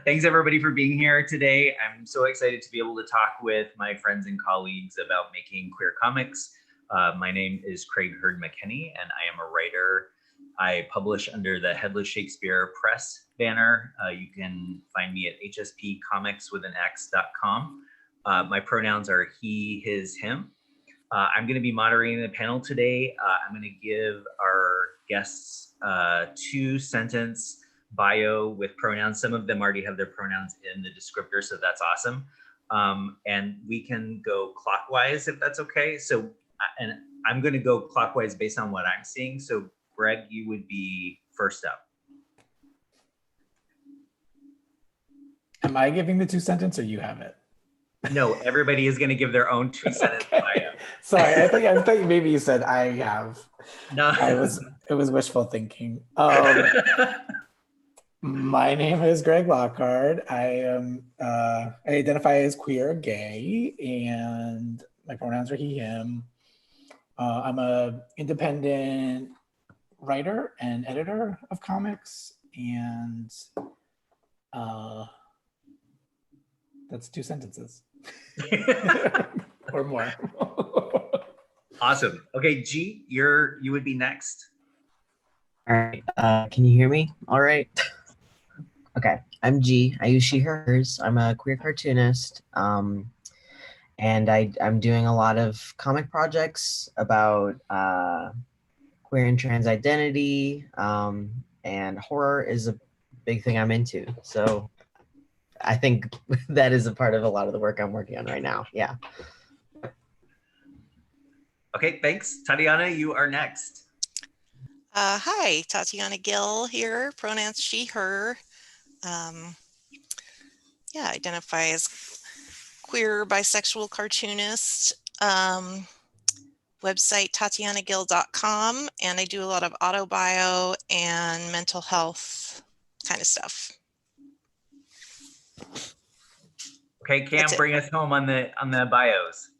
Thanks everybody for being here today. I'm so excited to be able to talk with my friends and colleagues about making queer comics. My name is Craig Hurd McKinney, and I am a writer. I publish under the Headless Shakespeare Press banner. You can find me at hspcomicswithanx.com. My pronouns are he, his, him. I'm going to be moderating the panel today. I'm going to give our guests 2-sentence bio with pronouns. Some of them already have their pronouns in the descriptor, so that's awesome. And we can go clockwise if that's okay. So, and I'm going to go clockwise based on what I'm seeing. So, Greg, you would be first up. Am I giving the 2-sentence or you have it? No, everybody is going to give their own 2-sentence okay. bio. Sorry, I thought maybe you said I have. No, it was wishful thinking. My name is Greg Lockhart. I identify as queer, gay, and my pronouns are he, him. I'm a independent writer and editor of comics, and that's 2 sentences or more. Awesome. Okay, G, you would be next. All right. Can you hear me? All right. Okay. I'm G. I use she, hers. I'm a queer cartoonist. And I'm doing a lot of comic projects about queer and trans identity. And horror is a big thing I'm into. So I think that is a part of a lot of the work I'm working on right now. Yeah. Okay, thanks. Tatiana, you are next. Hi, Tatiana Gill here, pronouns she, her. Identify as queer, bisexual cartoonist. Website tatianagill.com, and I do a lot of autobio and mental health kind of stuff. Okay, Cam, bring us home on the bios.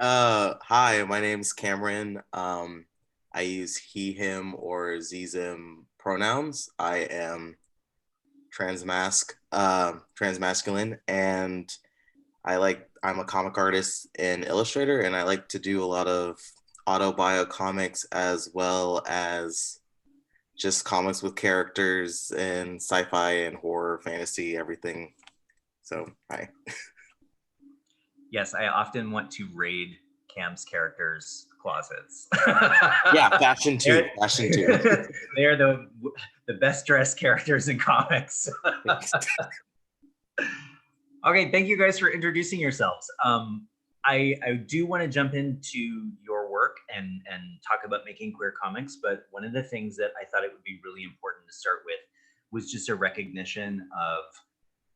Hi, my name's Cameron. I use he, him, or zim pronouns. I am transmasculine, and I'm a comic artist and illustrator, and I like to do a lot of autobio comics as well as just comics with characters and sci-fi and horror, fantasy, everything. So, hi. Yes, I often want to raid Cam's characters' closets. Yeah, fashion too. Fashion too. They're the best dressed characters in comics. Okay, thank you guys for introducing yourselves. I do want to jump into your work and talk about making queer comics, but one of the things that I thought it would be really important to start with was just a recognition of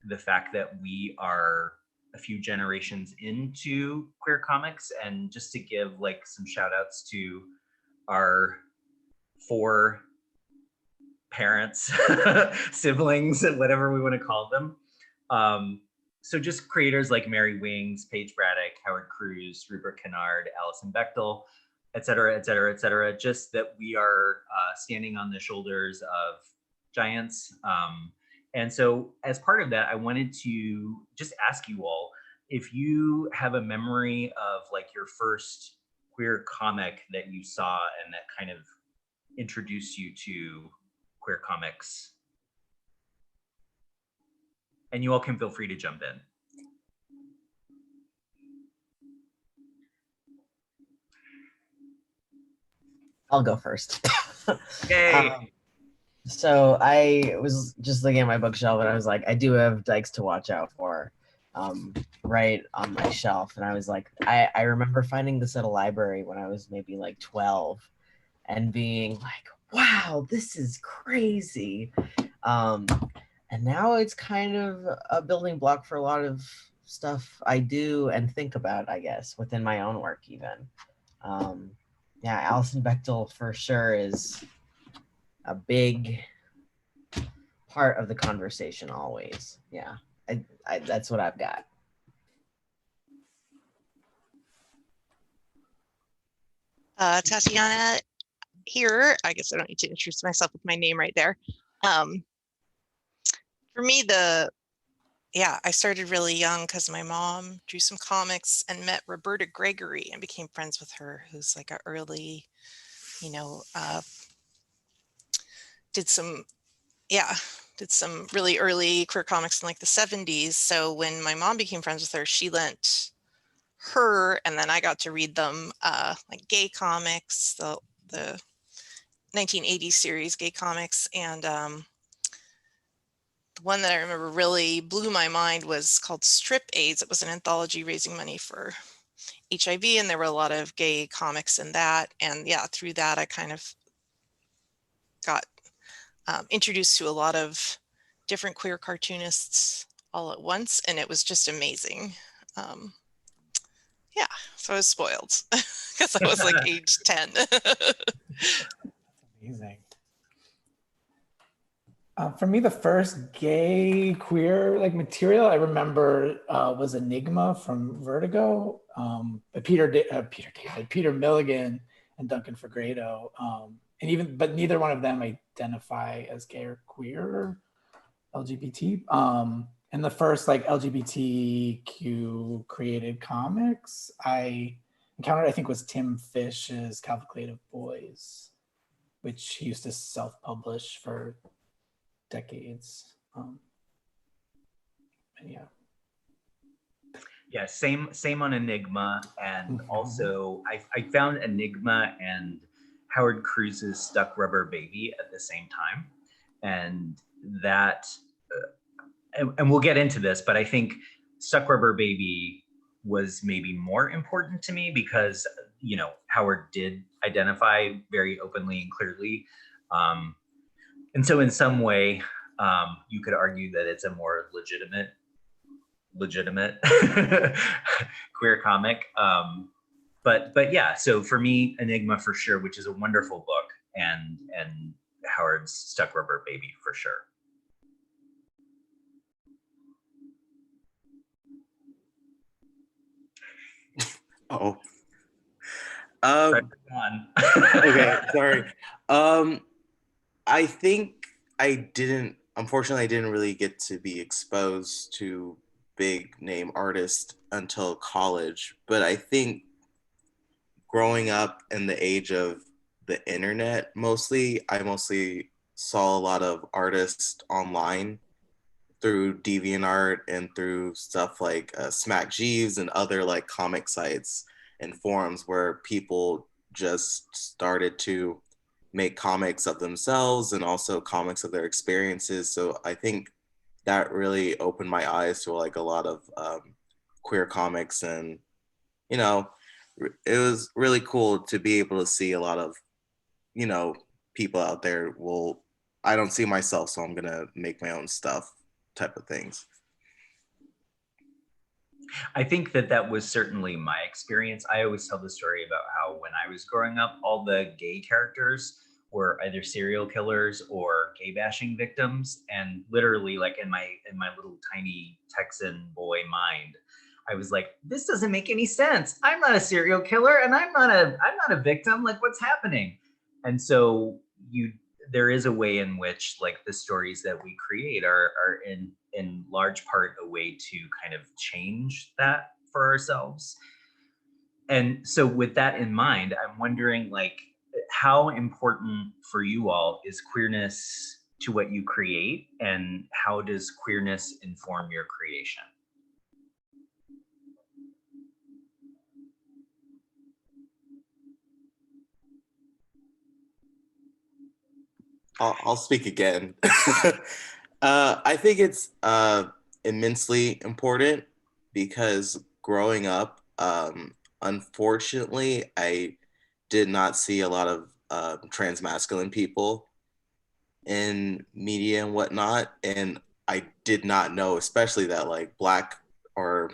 the fact that we are a few generations into queer comics, and just to give like some shout outs to our 4 parents, siblings, whatever we want to call them. So just creators like Mary Wings, Paige Braddock, Howard Cruz, Rupert Kennard, Alison Bechtel, et cetera, et cetera, et cetera. Just that we are standing on the shoulders of giants. And so as part of that, I wanted to just ask you all if you have a memory of like your first queer comic that you saw and that kind of introduced you to queer comics. And you all can feel free to jump in. I'll go first. Yay! So I was just looking at my bookshelf and I was like, I do have Dykes to watch out for right on my shelf. And I was like, I remember finding this at a library when I was maybe like 12 and being like, wow, this is crazy. And now it's kind of a building block for a lot of stuff I do and think about, I guess, within my own work even. Yeah, Alison Bechtel for sure is a big part of the conversation always. Yeah, I that's what I've got. Tatiana here. I guess I don't need to introduce myself with my name right there. For me, I started really young because my mom drew some comics and met Roberta Gregory and became friends with her, who's like a early, did some really early queer comics in like the 70s. So when my mom became friends with her, she lent her, and then I got to read them, like gay comics, the 1980s series gay comics. And the one that I remember really blew my mind was called Strip AIDS. It was an anthology raising money for HIV, and there were a lot of gay comics in that. And yeah, through that, I kind of got introduced to a lot of different queer cartoonists all at once, and it was just amazing. Yeah, so I was spoiled because I was like age 10. Amazing. For me, the first gay queer like material I remember was Enigma from Vertigo, by Peter Milligan and Duncan Fegredo, but neither one of them identify as gay or queer or LGBT. And the first like LGBTQ created comics I encountered, I think, was Tim Fish's Calculative Boys, which he used to self-publish for decades. Yeah. Yeah, same on Enigma, and also I found Enigma and Howard Cruz's Stuck Rubber Baby at the same time, and that, and we'll get into this, but I think Stuck Rubber Baby was maybe more important to me because Howard did identify very openly and clearly, and so in some way, you could argue that it's a more legitimate queer comic. But yeah, so for me, Enigma for sure, which is a wonderful book, and Howard's Stuck Rubber Baby for sure. Oh. Okay, sorry. I think unfortunately, I didn't really get to be exposed to big name artists until college. But I think growing up in the age of the internet, I mostly saw a lot of artists online through DeviantArt and through stuff like Smack Jeeves and other like comic sites and forums where people just started to make comics of themselves and also comics of their experiences. So I think that really opened my eyes to like a lot of queer comics, and it was really cool to be able to see a lot of people out there. Well, I don't see myself, so I'm gonna make my own stuff type of things. I think that was certainly my experience. I always tell the story about how when I was growing up, all the gay characters were either serial killers or gay bashing victims, and literally, like in my little tiny Texan boy mind, I was like, this doesn't make any sense. I'm not a serial killer, and I'm not a victim. Like, what's happening? And so there is a way in which like the stories that we create are in large part a way to kind of change that for ourselves. And so with that in mind, I'm wondering, like, how important for you all is queerness to what you create, and how does queerness inform your creation? I'll speak again. I think it's immensely important because growing up, unfortunately, I did not see a lot of transmasculine people in media and whatnot. And I did not know, especially that like Black or,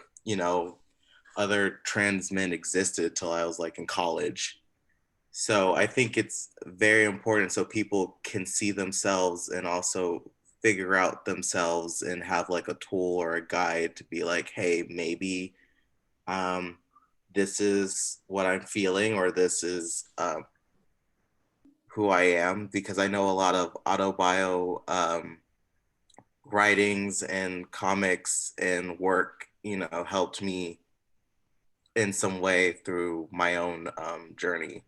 other trans men existed till I was like in college. So I think it's very important so people can see themselves and also figure out themselves and have like a tool or a guide to be like, hey, maybe this is what I'm feeling, or this is who I am. Because I know a lot of autobio writings and comics and work, you know, helped me in some way through my own journey.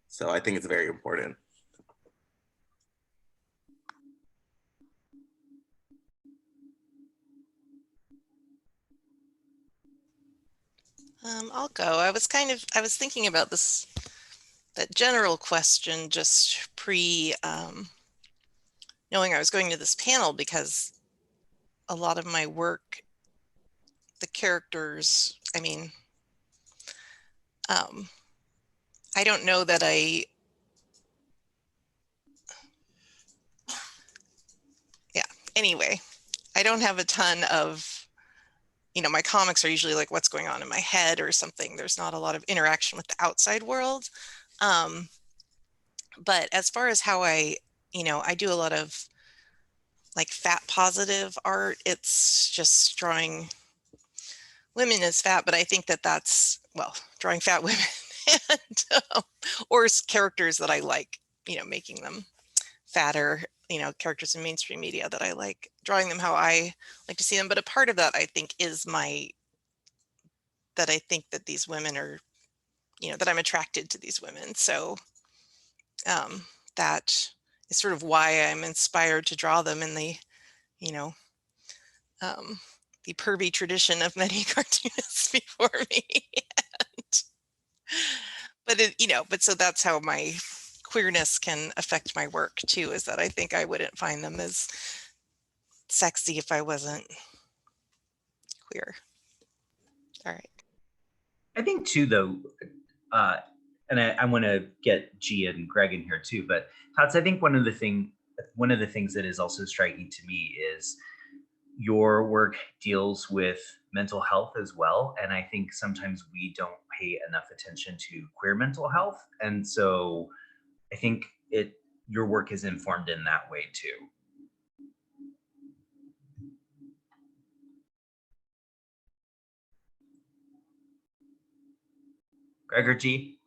So I think it's very important. I'll go. I was thinking about that general question just pre knowing I was going to this panel, because a lot of my work, the characters, I mean, I don't know that anyway, I don't have a ton of, my comics are usually like what's going on in my head or something. There's not a lot of interaction with the outside world. But as far as how I do a lot of like fat positive art. It's just drawing women as fat, but I think that's, well, drawing fat women and, or characters that I like, making them fatter, characters in mainstream media that I like, drawing them how I like to see them. But a part of that, I think, is that I think that these women are, that I'm attracted to these women. So that is sort of why I'm inspired to draw them in the, the pervy tradition of many cartoonists before me. But so that's how my queerness can affect my work too, is that I think I wouldn't find them as sexy if I wasn't queer. All right. I think too, though, and I want to get G and Greg in here too, but Tots, I think one of the things that is also striking to me is your work deals with mental health as well. And I think sometimes we don't pay enough attention to queer mental health. And so I think your work is informed in that way too. Greg or G?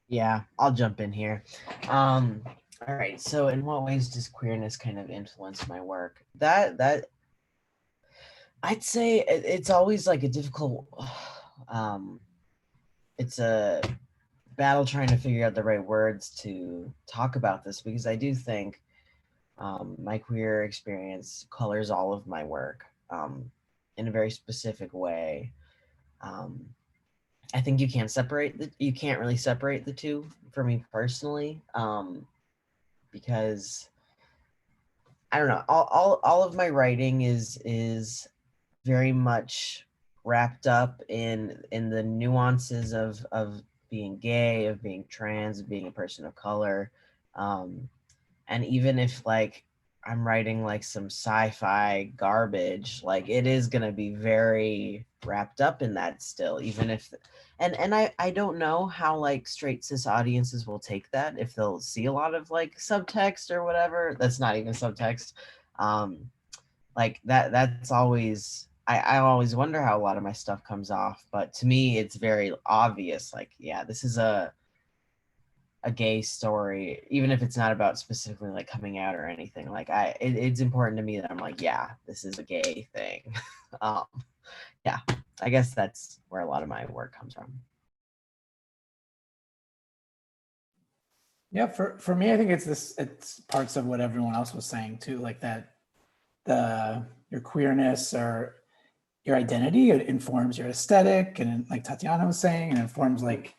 Yeah, I'll jump in here. All right. So, in what ways does queerness kind of influence my work? That I'd say it's always like a difficult. It's a battle trying to figure out the right words to talk about this, because I do think my queer experience colors all of my work in a very specific way. I think you can't really separate the two for me personally, because I don't know. All of my writing is very much wrapped up in the nuances of being gay, of being trans, of being a person of color, and even if like I'm writing like some sci-fi garbage, like it is gonna be very wrapped up in that still, even if and I don't know how like straight cis audiences will take that, if they'll see a lot of like subtext or whatever that's not even subtext. Like that's always I always wonder how a lot of my stuff comes off, but to me it's very obvious, like, yeah, this is a gay story, even if it's not about specifically like coming out or anything. Like it's important to me that I'm like, yeah, this is a gay thing. Yeah, I guess that's where a lot of my work comes from. Yeah, for me, I think it's parts of what everyone else was saying too, like that your queerness or your identity, it informs your aesthetic, and like Tatiana was saying, and informs like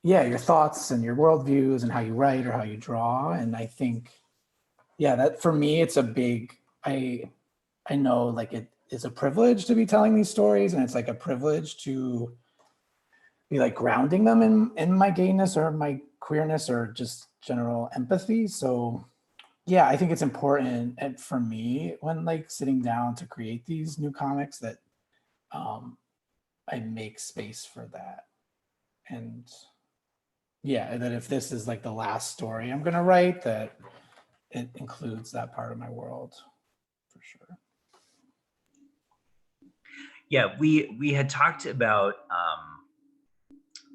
your thoughts and your worldviews and how you write or how you draw. And I think, that for me, it's a big, I know like it is a privilege to be telling these stories, and it's like a privilege to be like grounding them in my gayness or my queerness or just general empathy. So yeah, I think it's important, and for me, when like sitting down to create these new comics, that I make space for that. And that if this is like the last story I'm gonna write, that it includes that part of my world for sure. Yeah, we had talked about,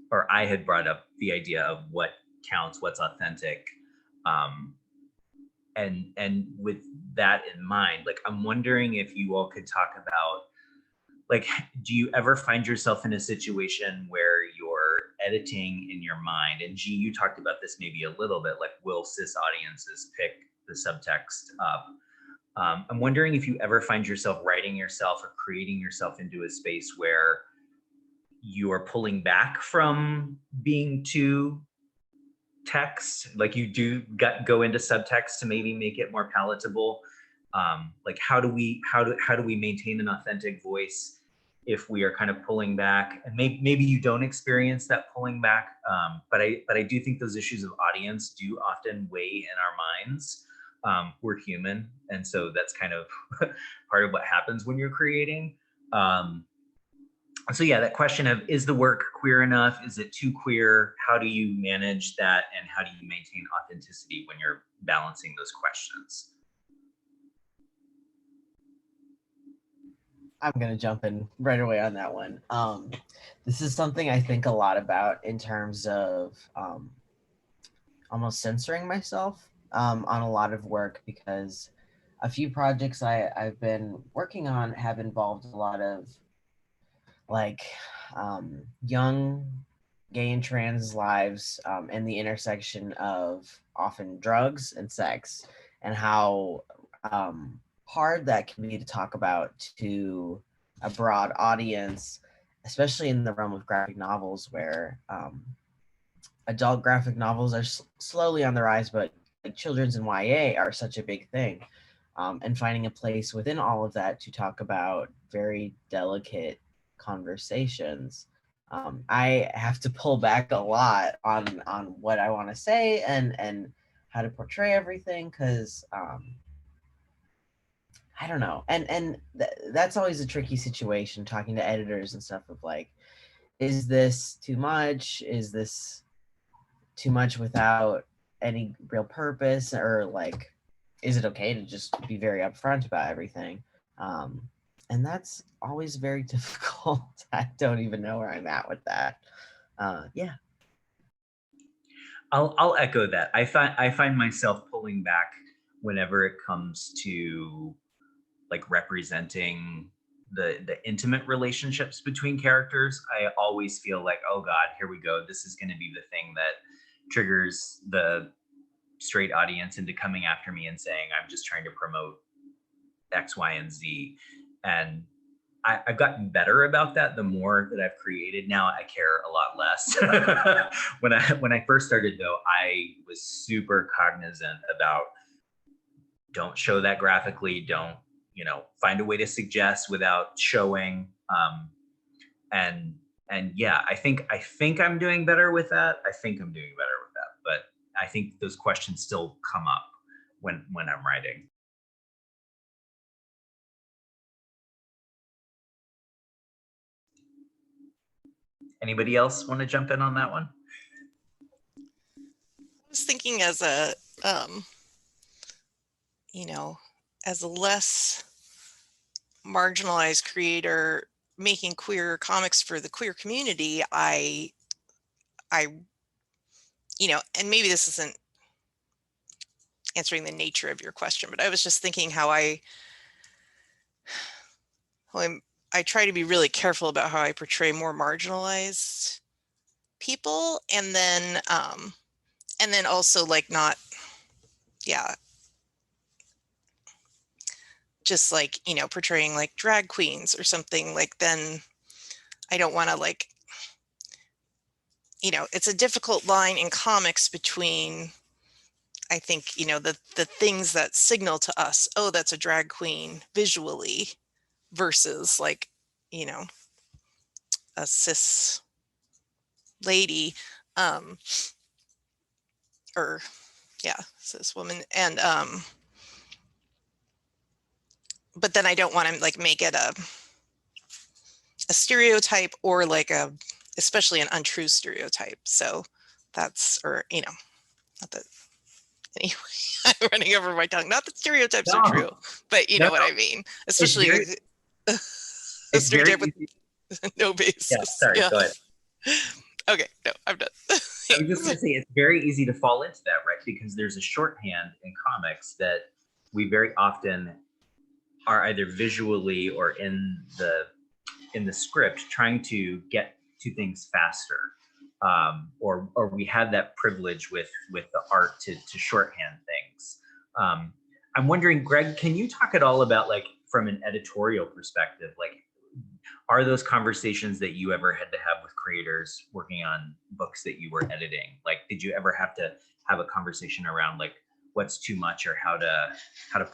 or I had brought up the idea of what counts, what's authentic, and with that in mind, like, I'm wondering if you all could talk about, like, do you ever find yourself in a situation where you're editing in your mind? And G, you talked about this maybe a little bit, like, will cis audiences pick the subtext up? I'm wondering if you ever find yourself writing yourself or creating yourself into a space where you are pulling back from being too text, like you do go into subtext to maybe make it more palatable. Like, how do we maintain an authentic voice if we are kind of pulling back? And maybe you don't experience that pulling back, but I do think those issues of audience do often weigh in our minds. We're human, and so that's kind of part of what happens when you're creating. So yeah, that question of, is the work queer enough? Is it too queer? How do you manage that? And how do you maintain authenticity when you're balancing those questions? I'm gonna jump in right away on that one. This is something I think a lot about in terms of almost censoring myself on a lot of work, because a few projects I've been working on have involved a lot of like young gay and trans lives and the intersection of often drugs and sex, and how hard that can be to talk about to a broad audience, especially in the realm of graphic novels, where adult graphic novels are slowly on the rise, but like children's and YA are such a big thing. And finding a place within all of that to talk about very delicate conversations. I have to pull back a lot on what I want to say and how to portray everything, because I don't know, and that's always a tricky situation, talking to editors and stuff, of like, is this too much? Is this too much without any real purpose? Or like, is it okay to just be very upfront about everything? And that's always very difficult. I don't even know where I'm at with that. Yeah. I'll echo that. I find myself pulling back whenever it comes to like representing the intimate relationships between characters. I always feel like, oh God, here we go. This is going to be the thing that triggers the straight audience into coming after me and saying, I'm just trying to promote X, Y, and Z. And I've gotten better about that. The more that I've created now, I care a lot less. When I first started, though, I was super cognizant about, don't show that graphically. Don't, find a way to suggest without showing. And yeah, I think I'm doing better with that. I think I'm doing better with that. But I think those questions still come up when I'm writing. Anybody else want to jump in on that one? I was thinking as a, as a less marginalized creator making queer comics for the queer community, I, and maybe this isn't answering the nature of your question, but I was just thinking how I try to be really careful about how I portray more marginalized people, and then also like not, just like, portraying like drag queens or something, like, then I don't want to like, it's a difficult line in comics between, I think, the things that signal to us, oh, that's a drag queen visually, versus like, a cis lady, or cis woman. And but then I don't want to like make it a stereotype, or like especially an untrue stereotype. So that's, or not that, anyway, I'm running over my tongue. Not that stereotypes are true, but you know what I mean. Especially a stereotype with no basis. Yeah, sorry, go ahead. Okay, no, I'm done. I was just going to say, it's very easy to fall into that, right? Because there's a shorthand in comics that we very often are either visually or in the script trying to get to things faster, or we have that privilege with the art to shorthand things. I'm wondering, Greg, can you talk at all about, like, from an editorial perspective, like, are those conversations that you ever had to have with creators working on books that you were editing? Like, did you ever have to have a conversation around, like, what's too much or how to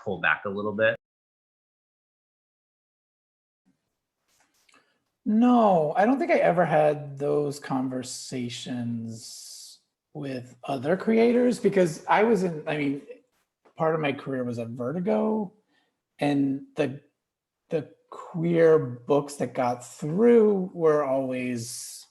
pull back a little bit? No, I don't think I ever had those conversations with other creators, because I mean, part of my career was at Vertigo, and the queer books that got through were always,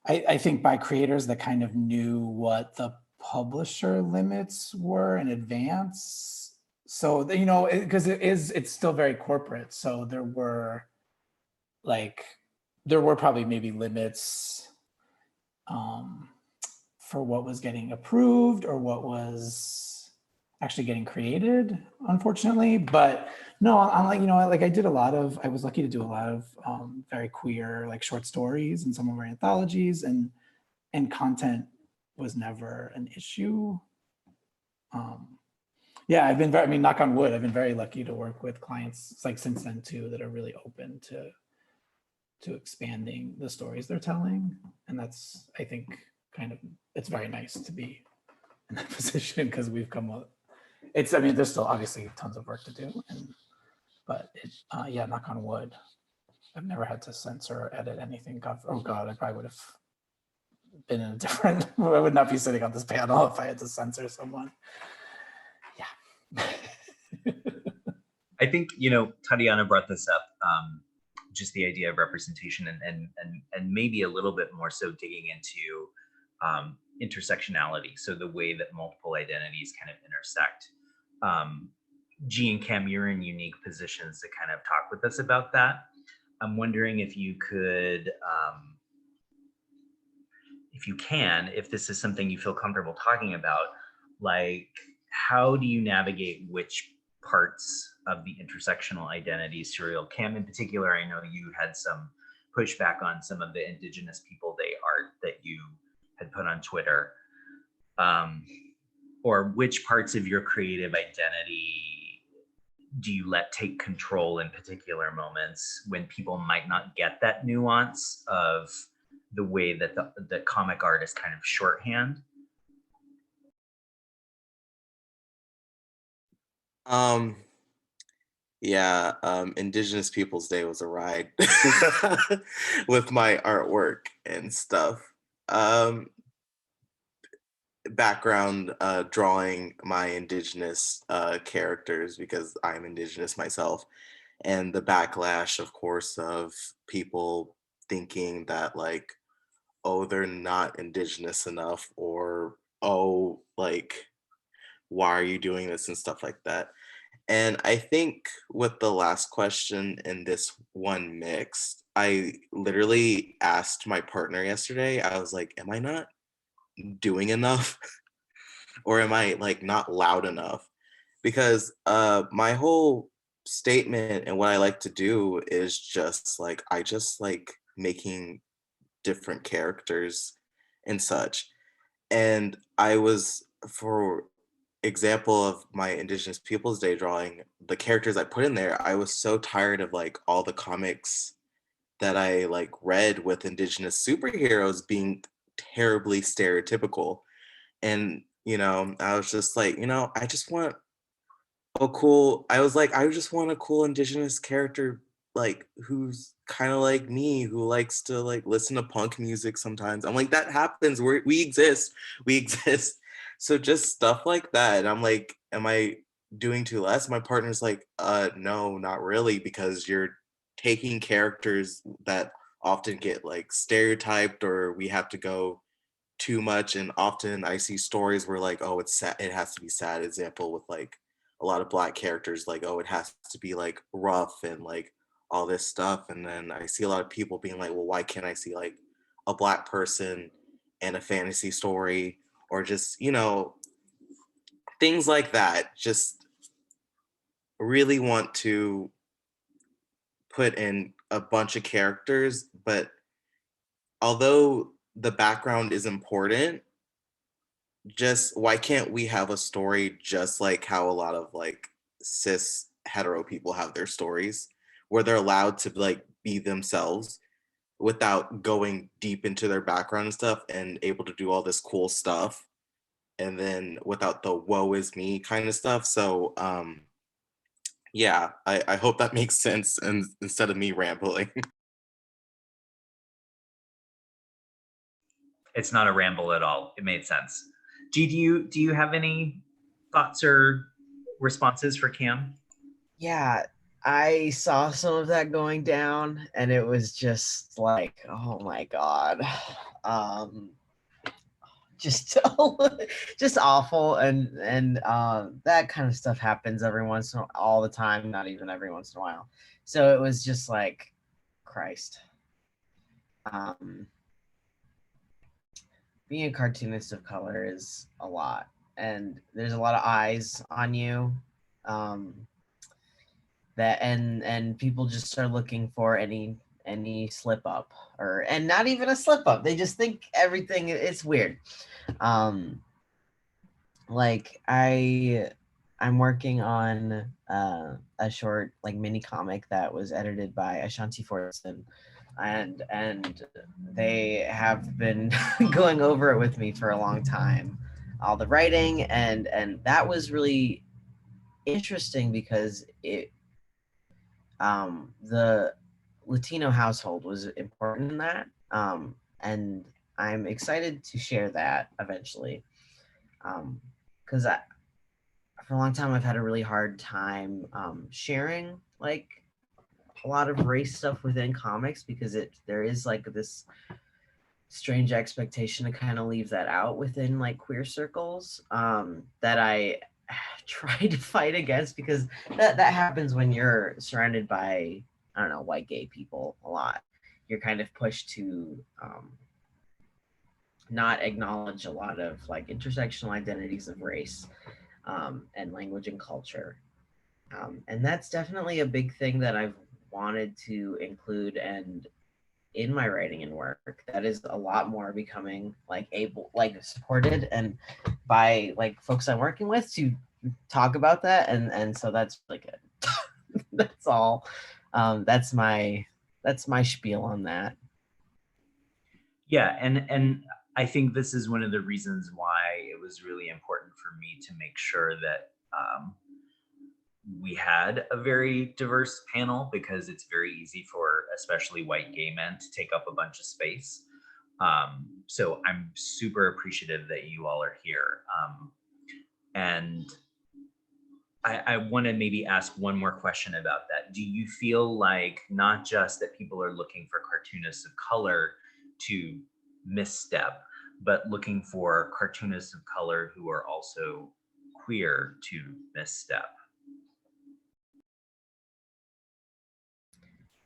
I think, by creators that kind of knew what the publisher limits were in advance. So, you know, because it's still very corporate. So there were probably maybe limits for what was getting approved or what was actually getting created, unfortunately. But no, I'm like, you know, like I was lucky to do a lot of very queer, like, short stories in some of our anthologies, and content was never an issue. Yeah, I mean, knock on wood, I've been very lucky to work with clients, like, since then too, that are really open to expanding the stories they're telling. And that's, I think, it's very nice to be in that position, because we've come up, I mean, there's still obviously tons of work to do, but yeah, knock on wood, I've never had to censor or edit anything. Oh God, I probably would have been in a different, I would not be sitting on this panel if I had to censor someone. Yeah. I think, you know, Tatiana brought this up, just the idea of representation and maybe a little bit more so digging into intersectionality. So the way that multiple identities kind of intersect. G and Cam, you're in unique positions to kind of talk with us about that. I'm wondering if you could, if this is something you feel comfortable talking about, like, how do you navigate which parts of the intersectional identity serial? Cam, in particular, I know you had some pushback on some of the Indigenous People Day art that you had put on Twitter. Or which parts of your creative identity do you let take control in particular moments when people might not get that nuance of the way that the comic art is kind of shorthand? Yeah, Indigenous Peoples Day was a ride with my artwork and stuff. Background drawing my Indigenous characters, because I'm Indigenous myself, and the backlash, of course, of people thinking that, like, oh, they're not Indigenous enough, or, oh, like, why are you doing this, and stuff like that. And I think with the last question in this one mix, I literally asked my partner yesterday, I was like, am I not doing enough? Or am I, like, not loud enough? Because my whole statement and what I like to do is just, like, I just like making different characters and such. And I was, for example of my Indigenous Peoples Day drawing, the characters I put in there, I was so tired of, like, all the comics that I, like, read with Indigenous superheroes being terribly stereotypical. And, you know, I was just like, you know, I just want I just want a cool Indigenous character, like, who's kind of like me, who likes to, like, listen to punk music sometimes. I'm like, that happens. We exist. We exist. So just stuff like that. And I'm like, am I doing too less? My partner's like, no, not really, because you're taking characters that often get, like, stereotyped, or we have to go too much. And often I see stories where, like, oh, it's sad, it has to be sad. Example with, like, a lot of Black characters, like, oh, it has to be, like, rough and, like, all this stuff. And then I see a lot of people being like, well, why can't I see, like, a Black person and a fantasy story, or just, you know, things like that. Just really want to put in a bunch of characters, but although the background is important, just why can't we have a story just like how a lot of like cis hetero people have their stories, where they're allowed to like be themselves without going deep into their background and stuff, and able to do all this cool stuff, and then without the woe is me kind of stuff. So yeah, I hope that makes sense, and instead of me rambling. It's not a ramble at all. It made sense. G, do you have any thoughts or responses for Cam? Yeah, I saw some of that going down, and it was just like, oh my god, just just awful, and that kind of stuff happens every once in a, all the time, not even every once in a while. So it was just like, Christ. Being a cartoonist of color is a lot, and there's a lot of eyes on you. That and people just are looking for any slip up, or and not even a slip up. They just think everything, it's weird. Like I'm working on a short like mini comic that was edited by Ashanti Fortson, and they have been going over it with me for a long time, all the writing, and that was really interesting because the Latino household was important in that, and I'm excited to share that eventually, because for a long time I've had a really hard time sharing like a lot of race stuff within comics, because there is like this strange expectation to kind of leave that out within like queer circles, that I try to fight against, because that happens when you're surrounded by, I don't know, white gay people a lot. You're kind of pushed to not acknowledge a lot of like intersectional identities of race, and language and culture. And that's definitely a big thing that I've wanted to include and in my writing and work, that is a lot more becoming like able, like supported and by like folks I'm working with to talk about that, and so that's really good. That's all. That's my spiel on that. Yeah, and I think this is one of the reasons why it was really important for me to make sure that we had a very diverse panel, because it's very easy for especially white gay men to take up a bunch of space. So I'm super appreciative that you all are here. And I want to maybe ask one more question about that. Do you feel like not just that people are looking for cartoonists of color to misstep, but looking for cartoonists of color who are also queer to misstep?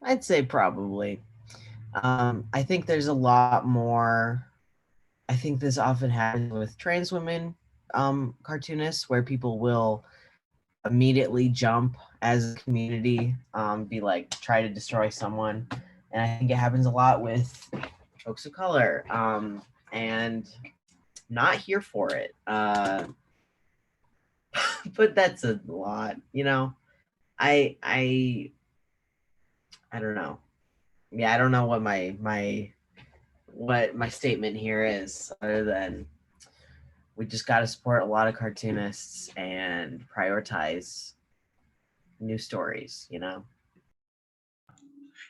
I'd say probably. I think there's a lot more. I think this often happens with trans women cartoonists, where people will immediately jump as a community, be like, try to destroy someone. And I think it happens a lot with folks of color, and not here for it. But that's a lot, you know. I don't know. Yeah, I don't know what my statement here is, other than we just got to support a lot of cartoonists and prioritize new stories, you know.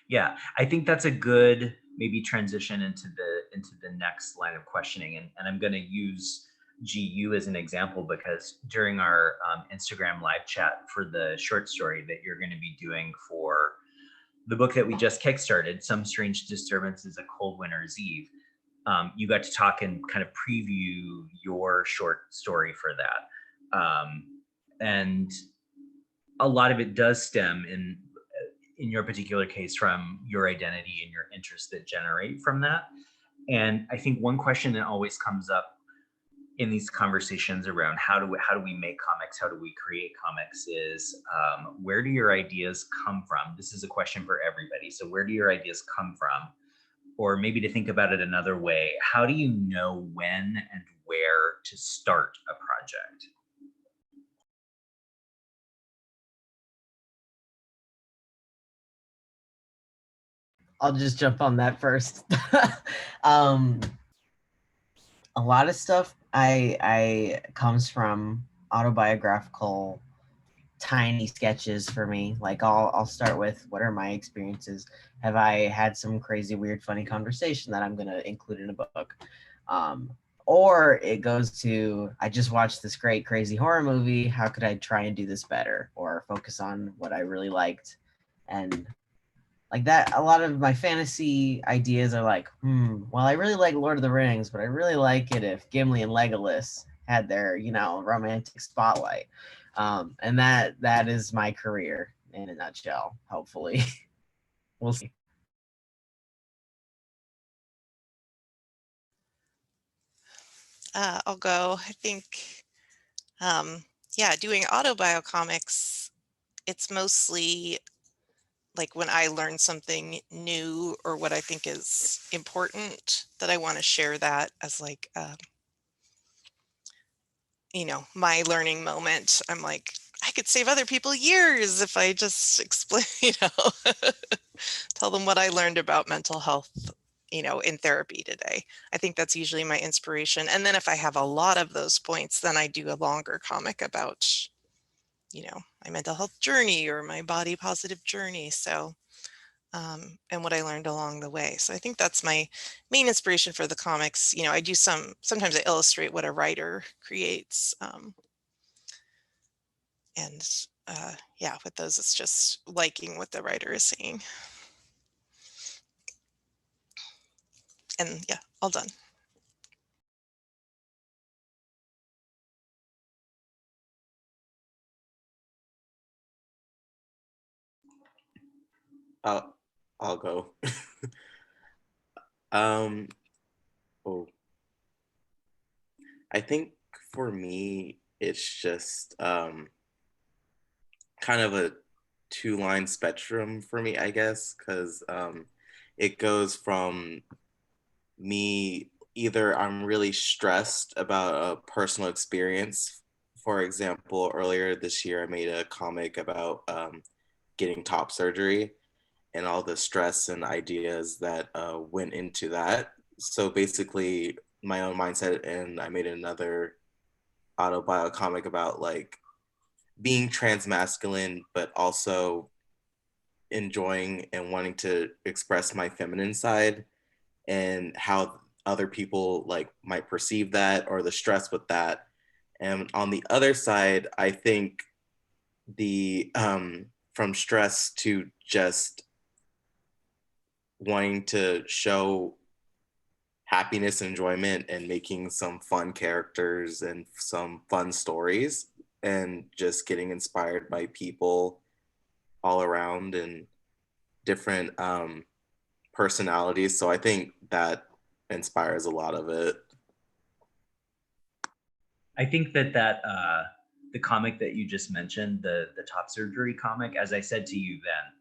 Yeah, I think that's a good maybe transition into the next line of questioning, and I'm going to use GU as an example, because during our Instagram live chat for the short story that you're going to be doing for the book that we just kickstarted, Some Strange Disturbances, A Cold Winter's Eve, you got to talk and kind of preview your short story for that, and a lot of it does stem in your particular case from your identity and your interests that generate from that. And I think one question that always comes up in these conversations around how do we make comics, how do we create comics, is where do your ideas come from? This is a question for everybody. So where do your ideas come from? Or maybe to think about it another way, how do you know when and where to start a project? I'll just jump on that first. A lot of stuff I comes from autobiographical tiny sketches for me. Like I'll start with, what are my experiences? Have I had some crazy, weird, funny conversation that I'm gonna include in a book? Or it goes to, I just watched this great crazy horror movie. How could I try and do this better, or focus on what I really liked? And like that, a lot of my fantasy ideas are like, well, I really like Lord of the Rings, but I really like it if Gimli and Legolas had their, romantic spotlight. And that is my career in a nutshell, hopefully. We'll see. I'll go. I think, doing autobio comics, it's mostly like when I learn something new or what I think is important, that I want to share that as like, my learning moment. I'm like, I could save other people years if I just explain, tell them what I learned about mental health, in therapy today. I think that's usually my inspiration. And then if I have a lot of those points, then I do a longer comic about, my mental health journey or my body positive journey. So, and what I learned along the way. So I think that's my main inspiration for the comics. I do sometimes I illustrate what a writer creates. And with those, it's just liking what the writer is saying. And yeah, all done. I'll go. um, oh, I think for me, it's just kind of a two-line spectrum for me, I guess, because it goes from me, either I'm really stressed about a personal experience. For example, earlier this year, I made a comic about getting top surgery and all the stress and ideas that went into that. So basically, my own mindset, and I made another autobio comic about like being trans masculine, but also enjoying and wanting to express my feminine side, and how other people like might perceive that, or the stress with that. And on the other side, I think the from stress to just wanting to show happiness and enjoyment and making some fun characters and some fun stories, and just getting inspired by people all around and different personalities. So I think that inspires a lot of it. I think that the comic that you just mentioned, the top surgery comic, as I said to you then,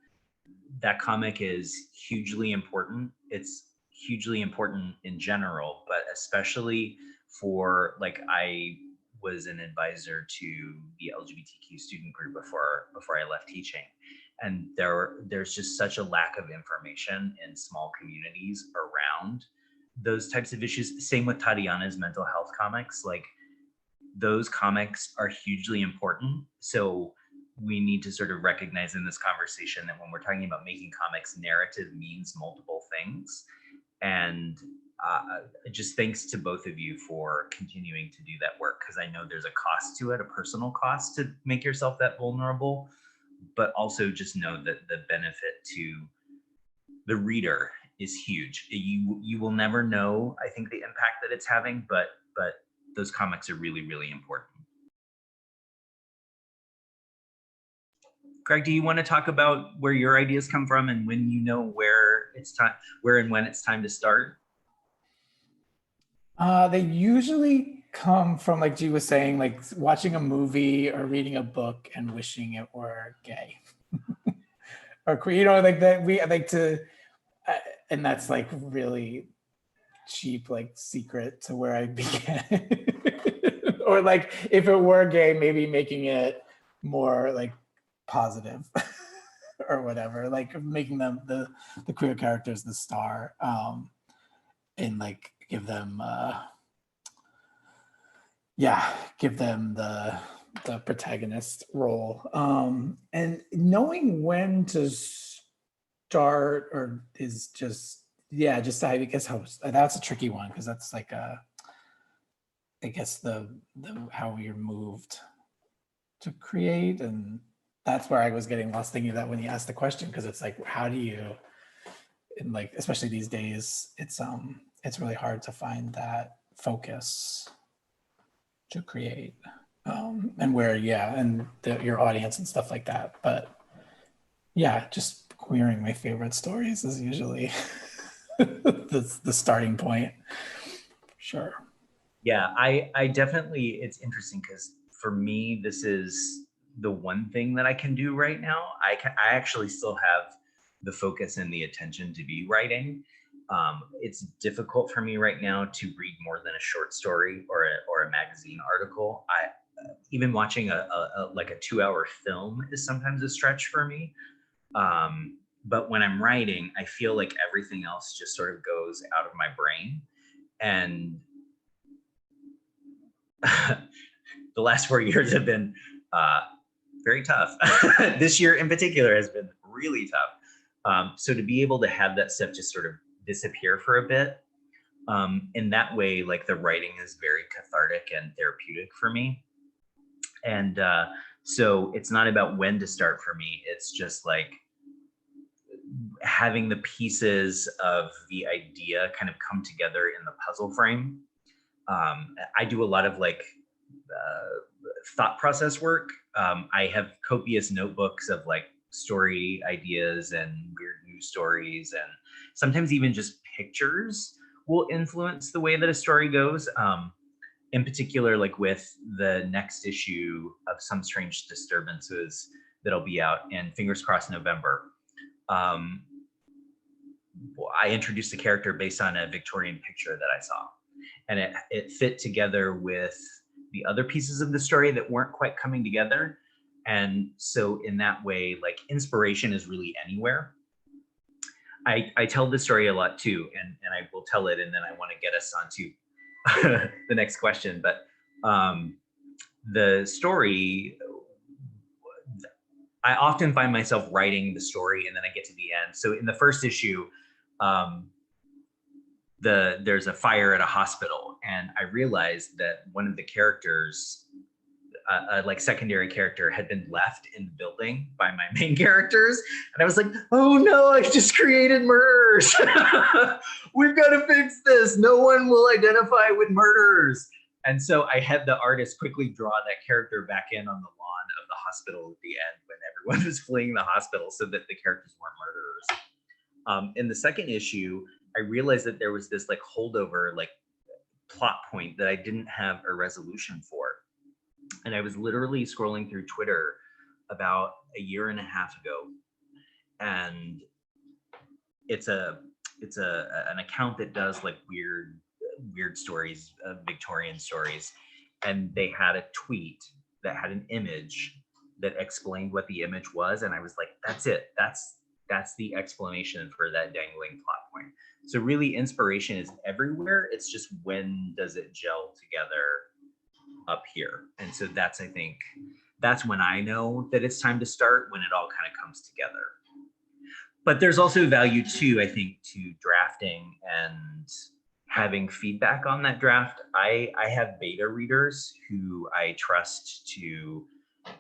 that comic is hugely important. It's hugely important in general, but especially for, like, I was an advisor to the LGBTQ student group before I left teaching, and there's just such a lack of information in small communities around those types of issues. Same with Tatiana's mental health comics. Like, those comics are hugely important. So we need to sort of recognize in this conversation that when we're talking about making comics, narrative means multiple things. And just thanks to both of you for continuing to do that work, because I know there's a cost to it, a personal cost to make yourself that vulnerable, but also just know that the benefit to the reader is huge. You will never know, I think, the impact that it's having, but those comics are really, really important. Craig, do you want to talk about where your ideas come from and when you know where and when it's time to start? They usually come from, like G was saying, like watching a movie or reading a book and wishing it were gay. Or queer, you know, like that we like to, and that's like really cheap, like secret to where I began. Or like if it were gay, maybe making it more like positive or whatever, like making them the queer characters the star, and like give them give them the protagonist role, and knowing when to start or is just, yeah, just I guess how that's a tricky one, because that's like I guess the how we are moved to create, and that's where I was getting lost thinking of that when you asked the question, because it's like how do you, and like especially these days it's really hard to find that focus to create, and where, yeah, and your audience and stuff like that. But yeah, just queering my favorite stories is usually the starting point. Sure. Yeah, I definitely, it's interesting because for me, this is the one thing that I can do right now. I actually still have the focus and the attention to be writing. It's difficult for me right now to read more than a short story or a magazine article. Even watching like a 2-hour film is sometimes a stretch for me. But when I'm writing, I feel like everything else just sort of goes out of my brain. And the last 4 years have been very tough. This year in particular has been really tough. So to be able to have that stuff just sort of disappear for a bit, in that way, like the writing is very cathartic and therapeutic for me. And so it's not about when to start for me. It's just like having the pieces of the idea kind of come together in the puzzle frame. I do a lot of like thought process work. I have copious notebooks of like story ideas and weird news stories, and sometimes even just pictures will influence the way that a story goes. In particular, like with the next issue of Some Strange Disturbances that'll be out in, fingers crossed, November. I introduced a character based on a Victorian picture that I saw, and it fit together with the other pieces of the story that weren't quite coming together. And so in that way, like inspiration is really anywhere. I tell this story a lot too, and I will tell it, and then I want to get us onto the next question. But the story, I often find myself writing the story and then I get to the end. So in the first issue, there's a fire at a hospital, and I realized that one of the characters, like secondary character, had been left in the building by my main characters, and I was like, oh no, I've just created murderers. We've got to fix this. No one will identify with murderers. And so I had the artist quickly draw that character back in on the lawn of the hospital at the end when everyone was fleeing the hospital, so that the characters weren't murderers. In the second issue, I realized that there was this like holdover, like plot point that I didn't have a resolution for. And I was literally scrolling through Twitter about a year and a half ago, and it's an account that does like weird stories, Victorian stories, and they had a tweet that had an image that explained what the image was, and I was like, that's it. That's the explanation for that dangling plot point. So really, inspiration is everywhere. It's just when does it gel together up here? And so that's, I think, that's when I know that it's time to start, when it all kind of comes together. But there's also value too, I think, to drafting and having feedback on that draft. I have beta readers who I trust to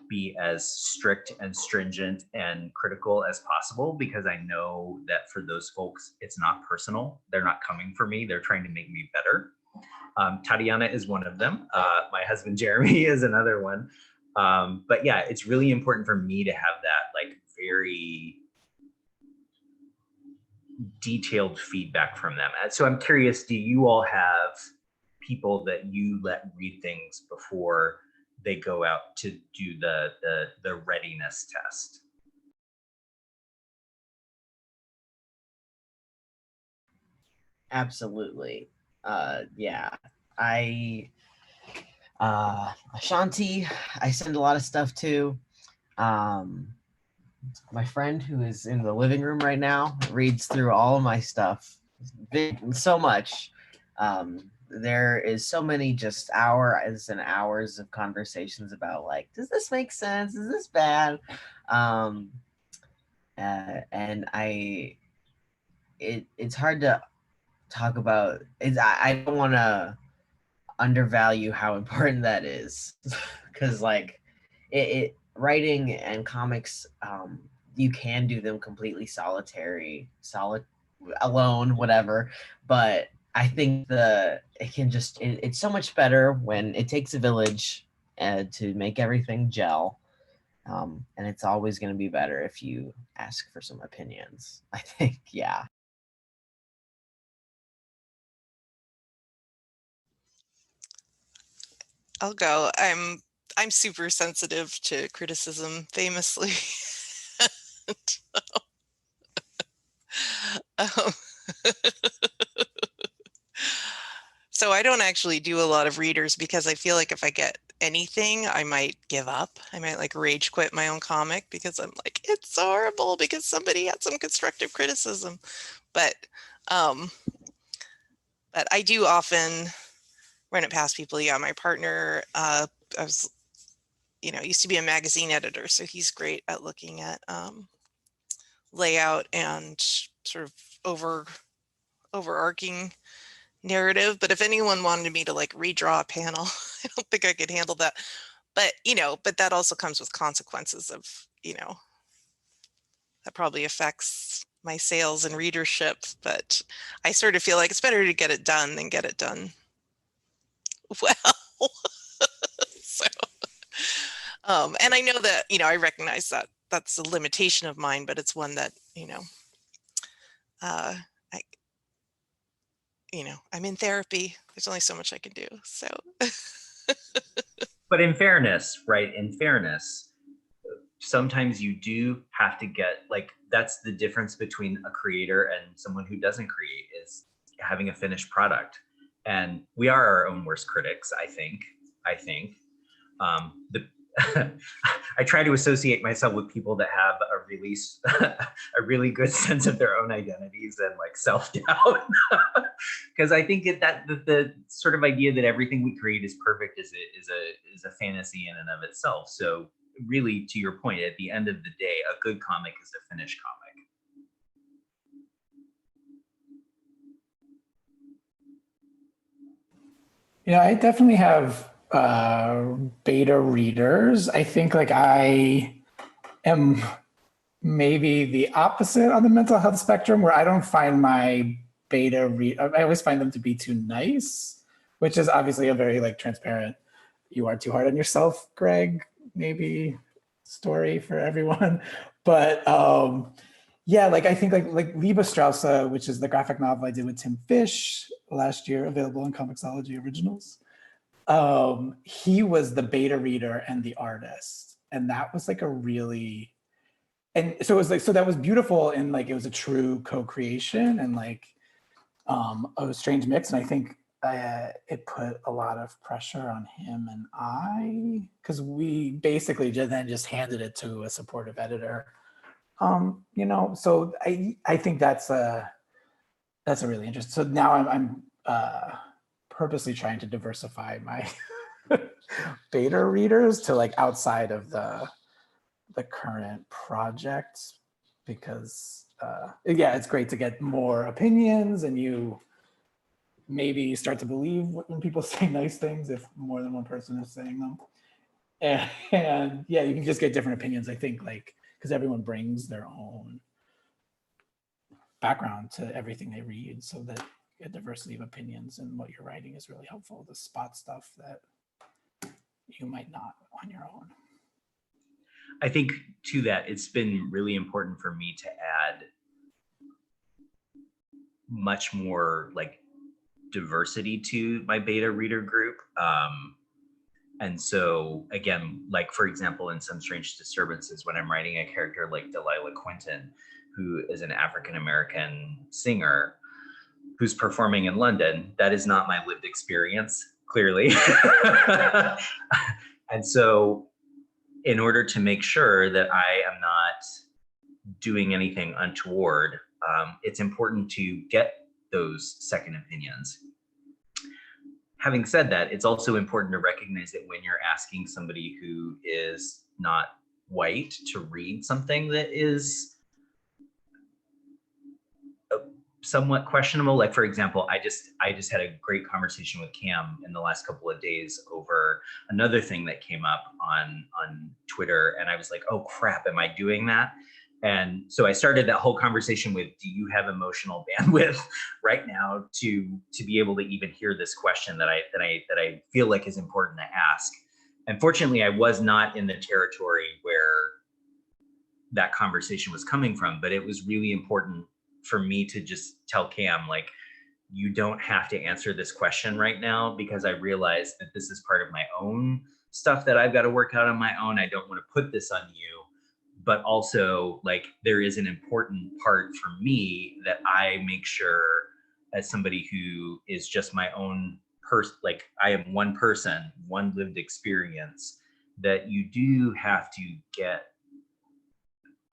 be as strict and stringent and critical as possible, because I know that for those folks, it's not personal. They're not coming for me. They're trying to make me better. Tatiana is one of them. My husband, Jeremy, is another one. But yeah, it's really important for me to have that like very detailed feedback from them. So I'm curious, do you all have people that you let read things before they go out to do the readiness test? Absolutely. Yeah. I Ashanti, I send a lot of stuff to. Um, my friend who is in the living room right now reads through all of my stuff so much. There is so many just hours and hours of conversations about like, does this make sense? Is this bad? And it's hard to talk about. I don't want to undervalue how important that is because like it writing and comics, you can do them completely alone, whatever, but I think it's so much better when it takes a village to make everything gel, and it's always going to be better if you ask for some opinions, I think. Yeah. I'll go. I'm super sensitive to criticism, famously. um, so I don't actually do a lot of readers because I feel like if I get anything, I might give up. I might like rage quit my own comic because I'm like, it's horrible because somebody had some constructive criticism. But I do often run it past people. Yeah, my partner, I was, used to be a magazine editor, so he's great at looking at layout and sort of overarching narrative. But if anyone wanted me to like redraw a panel, I don't think I could handle that. But but that also comes with consequences of that probably affects my sales and readership. But I sort of feel like it's better to get it done than get it done well. So and I know that I recognize that that's a limitation of mine, but it's one that I I'm in therapy. There's only so much I can do. So But in fairness, right? In fairness, sometimes you do have to get like, that's the difference between a creator and someone who doesn't create, is having a finished product. And we are our own worst critics, I think. The I try to associate myself with people that have a really a really good sense of their own identities and like self-doubt, because I think that the sort of idea that everything we create is perfect is a fantasy in and of itself. So really, to your point, at the end of the day, a good comic is a finished comic. Yeah, I definitely have beta readers. I think like I am maybe the opposite on the mental health spectrum, where I don't find my beta read. I always find them to be too nice, which is obviously a very like transparent, you are too hard on yourself, Greg, maybe story for everyone. But yeah, like I think like Liebe Strauss, which is the graphic novel I did with Tim Fish last year, available in Comixology Originals. He was the beta reader and the artist, and that was like a really, and so it was like, so that was beautiful, and like it was a true co-creation and like a strange mix. And I think it put a lot of pressure on him and I, because we basically then just handed it to a supportive editor. So I think that's a really interesting. So now I'm purposely trying to diversify my beta readers to like outside of the current project, because yeah, it's great to get more opinions, and you maybe start to believe when people say nice things if more than one person is saying them. And yeah, you can just get different opinions, I think, like because everyone brings their own background to everything they read, so that a diversity of opinions and what you're writing is really helpful to spot stuff that you might not on your own. I think to that, it's been really important for me to add much more like diversity to my beta reader group. And so again, like for example, in Some Strange Disturbances, when I'm writing a character like Delilah Quinton, who is an African-American singer who's performing in London, that is not my lived experience, clearly. And so in order to make sure that I am not doing anything untoward, it's important to get those second opinions. Having said that, it's also important to recognize that when you're asking somebody who is not white to read something that is somewhat questionable, like for example, I just had a great conversation with Cam in the last couple of days over another thing that came up on Twitter, and I was like, oh crap, am I doing that? And so I started that whole conversation with, do you have emotional bandwidth right now to be able to even hear this question that I feel like is important to ask? And fortunately, I was not in the territory where that conversation was coming from, but it was really important for me to just tell Cam, like, you don't have to answer this question right now, because I realize that this is part of my own stuff that I've got to work out on my own. I don't want to put this on you, but also like there is an important part for me that I make sure, as somebody who is just my own person, like I am one person, one lived experience, that you do have to get,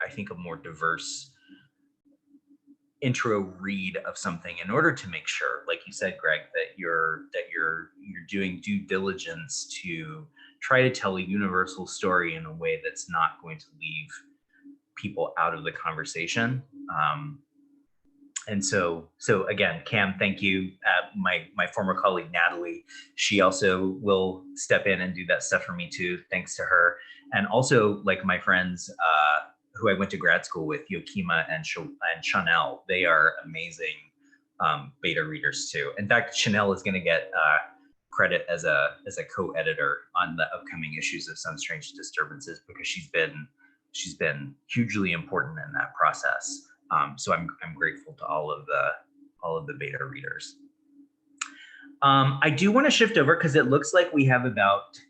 I think, a more diverse intro read of something in order to make sure, like you said, Greg, that you're doing due diligence to try to tell a universal story in a way that's not going to leave people out of the conversation. And so again, Cam, thank you. My former colleague Natalie, she also will step in and do that stuff for me too. Thanks to her, and also like my friends who I went to grad school with, Yokima and Chanel. They are amazing beta readers too. In fact, Chanel is going to get credit as a co-editor on the upcoming issues of Some Strange Disturbances, because she's been hugely important in that process. So I'm grateful to all of the beta readers. I do want to shift over because it looks like we have about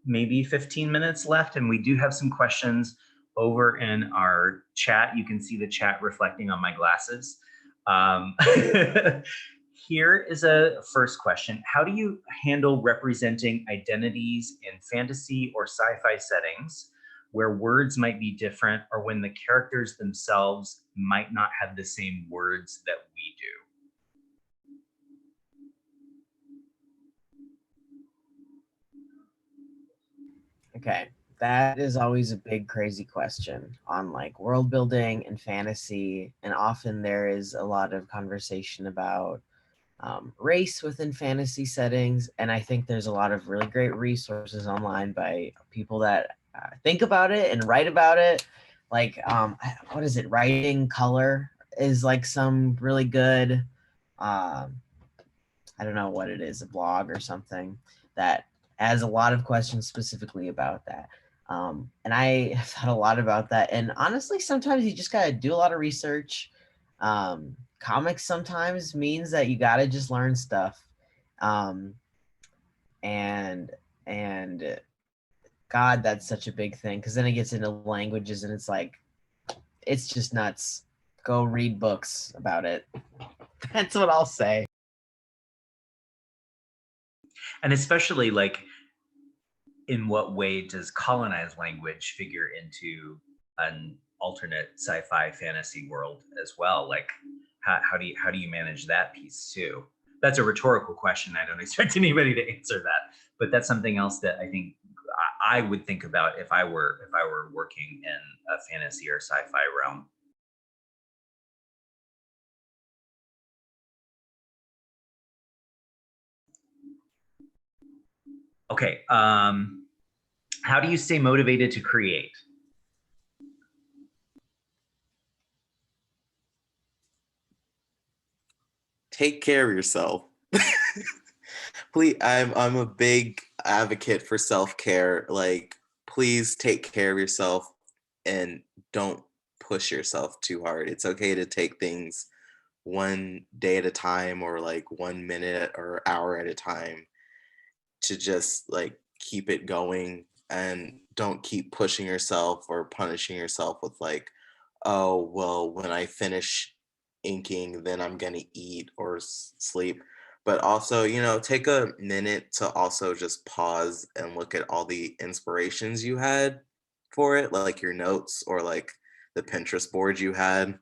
maybe 15 minutes left, and we do have some questions over in our chat. You can see the chat reflecting on my glasses. Here is a first question. How do you handle representing identities in fantasy or sci-fi settings where words might be different, or when the characters themselves might not have the same words that we do? Okay, that is always a big, crazy question on like world building and fantasy. And often there is a lot of conversation about race within fantasy settings. And I think there's a lot of really great resources online by people that think about it and write about it. Like, what is it? Writing Color is like some really good, I don't know what it is, a blog or something that has a lot of questions specifically about that. And I have thought a lot about that. And honestly, sometimes you just got to do a lot of research. Comics sometimes means that you got to just learn stuff. And God, that's such a big thing, because then it gets into languages and it's like, it's just nuts. Go read books about it. That's what I'll say. And especially like, in what way does colonized language figure into an alternate sci-fi fantasy world as well? Like, how do you manage that piece too? That's a rhetorical question. I don't expect anybody to answer that, but that's something else that I think I would think about if I were working in a fantasy or sci-fi realm. Okay. How do you stay motivated to create? Take care of yourself. Please, I'm a big advocate for self-care. Like, please take care of yourself and don't push yourself too hard. It's okay to take things one day at a time, or like 1 minute or hour at a time, to just like keep it going, and don't keep pushing yourself or punishing yourself with like, oh, well, when I finish inking, then I'm gonna eat or sleep. But also, take a minute to also just pause and look at all the inspirations you had for it, like your notes or like the Pinterest board you had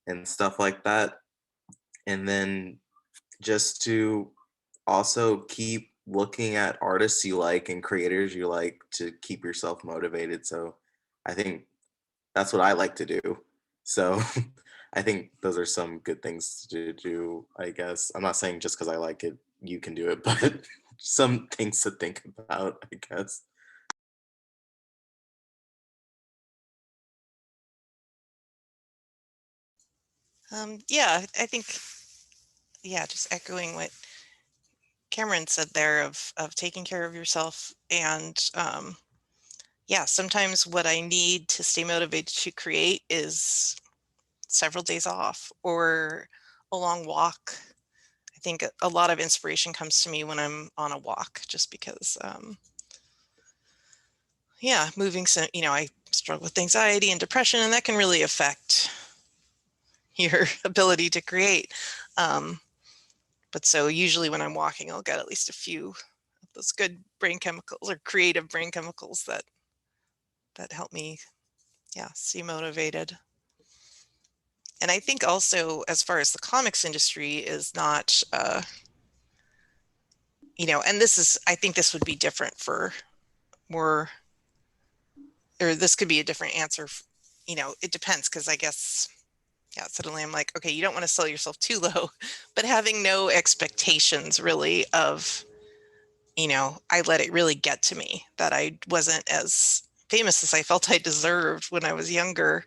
and stuff like that. And then just to also keep looking at artists you like and creators you like to keep yourself motivated. So I think that's what I like to do. So I think those are some good things to do, I guess. I'm not saying just because I like it, you can do it, but some things to think about, I guess. Yeah, I think, yeah, just echoing what Cameron said there of taking care of yourself. And yeah, sometimes what I need to stay motivated to create is several days off or a long walk. I think a lot of inspiration comes to me when I'm on a walk, just because, yeah, moving, so, I struggle with anxiety and depression, and that can really affect your ability to create. But so usually when I'm walking, I'll get at least a few of those good brain chemicals or creative brain chemicals that help me, yeah, stay motivated. And I think also, as far as the comics industry is not, and I think this would be different for more, or this could be a different answer. It depends, because I guess, yeah, suddenly I'm like, okay, you don't want to sell yourself too low, but having no expectations really of, I let it really get to me that I wasn't as famous as I felt I deserved when I was younger,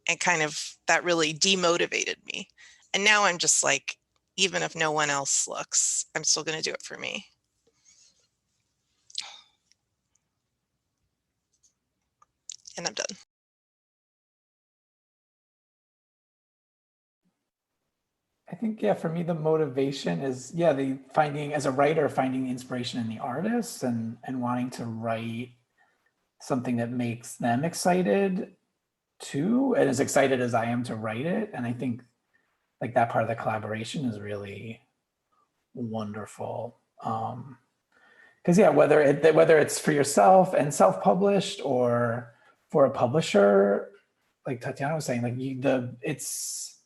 and kind of that really demotivated me. And now I'm just like, even if no one else looks, I'm still going to do it for me. And I'm done. I think, yeah, for me, the motivation is, yeah, the finding, as a writer, finding the inspiration in the artist and wanting to write something that makes them excited too, and as excited as I am to write it. And I think like that part of the collaboration is really wonderful. Because yeah, whether it's for yourself and self-published or for a publisher, like Tatiana was saying, like it's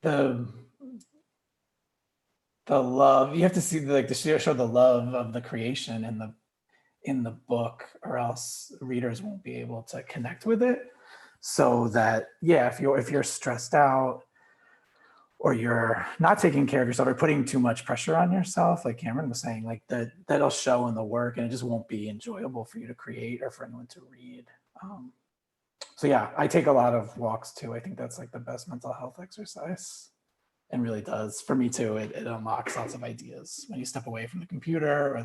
the love, you have to see like the show the love of the creation in the book, or else readers won't be able to connect with it. So that, yeah, if you're stressed out or you're not taking care of yourself or putting too much pressure on yourself, like Cameron was saying, like that'll show in the work, and it just won't be enjoyable for you to create or for anyone to read. So yeah, I take a lot of walks too. I think that's like the best mental health exercise, and really does for me too. It unlocks lots of ideas when you step away from the computer or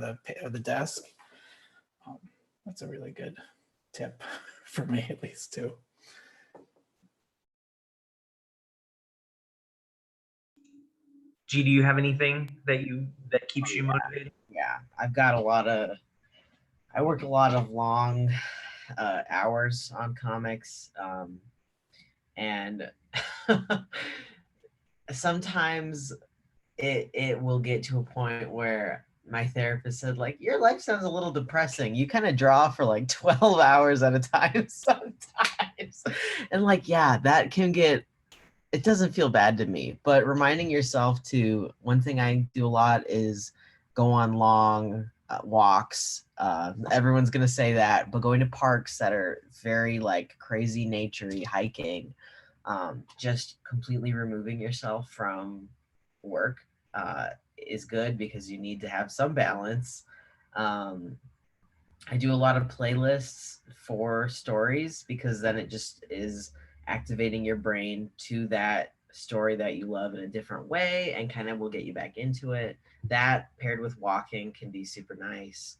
the desk. That's a really good tip for me, at least too. G, do you have anything that keeps you motivated? Yeah, I've got I work a lot of long hours on comics, and sometimes it will get to a point where my therapist said, like, your life sounds a little depressing. You kind of draw for like 12 hours at a time sometimes. And like, yeah, that can get, it doesn't feel bad to me, but reminding yourself to, one thing I do a lot is go on long walks. Everyone's going to say that, but going to parks that are very like crazy naturey, hiking, just completely removing yourself from work is good, because you need to have some balance. I do a lot of playlists for stories, because then it just is activating your brain to that story that you love in a different way, and kind of will get you back into it. That paired with walking can be super nice.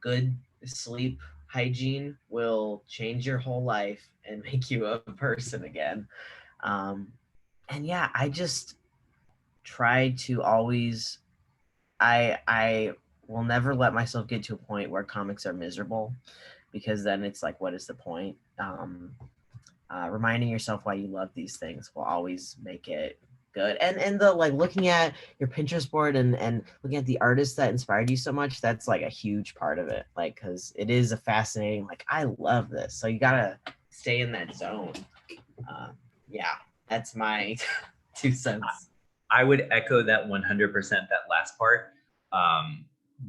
Good sleep hygiene will change your whole life and make you a person again. And yeah, I just try to always, I will never let myself get to a point where comics are miserable, because then it's like, what is the point? Reminding yourself why you love these things will always make it good. And the like looking at your Pinterest board and looking at the artists that inspired you so much, that's like a huge part of it. Like, because it is a fascinating, like, I love this. So you gotta stay in that zone. Yeah, that's my 2 cents. I would echo that 100%, that last part.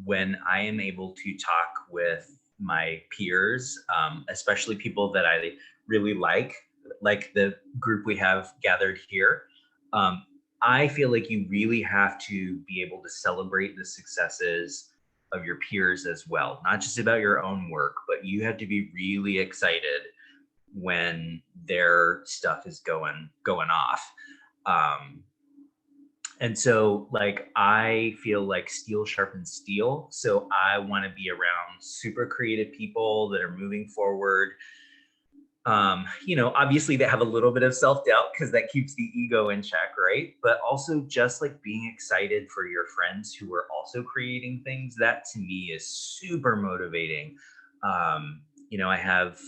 When I am able to talk with my peers, especially people that I really like the group we have gathered here, I feel like you really have to be able to celebrate the successes of your peers as well, not just about your own work, but you have to be really excited when their stuff is going off. And so like I feel like steel sharpens steel. So I want to be around super creative people that are moving forward. Obviously they have a little bit of self-doubt because that keeps the ego in check, right? But also just like being excited for your friends who are also creating things, that to me is super motivating. I have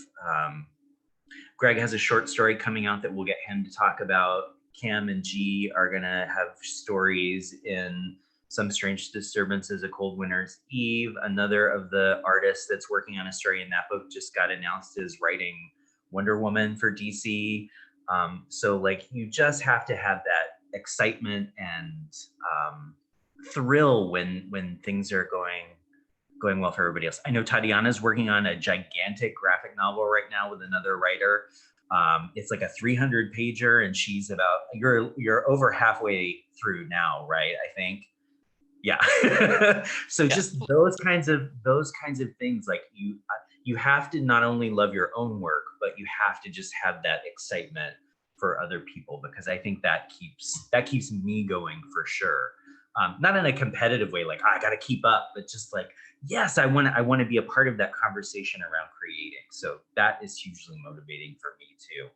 Greg has a short story coming out that we'll get him to talk about. Cam and G are going to have stories in Some Strange Disturbances, A Cold Winter's Eve. Another of the artists that's working on a story in that book just got announced as writing Wonder Woman for DC. So like you just have to have that excitement and thrill when things are going well for everybody else. I know Tatiana's working on a gigantic graphic novel right now with another writer. It's like a 300 pager, and she's about you're over halfway through now, right? I think. Yeah. So Yeah. just those kinds of things, like you have to not only love your own work, but you have to just have that excitement for other people, because I think that keeps me going for sure. Not in a competitive way, like I got to keep up, but just like, yes, I want to be a part of that conversation around creating. So that is hugely motivating for me too.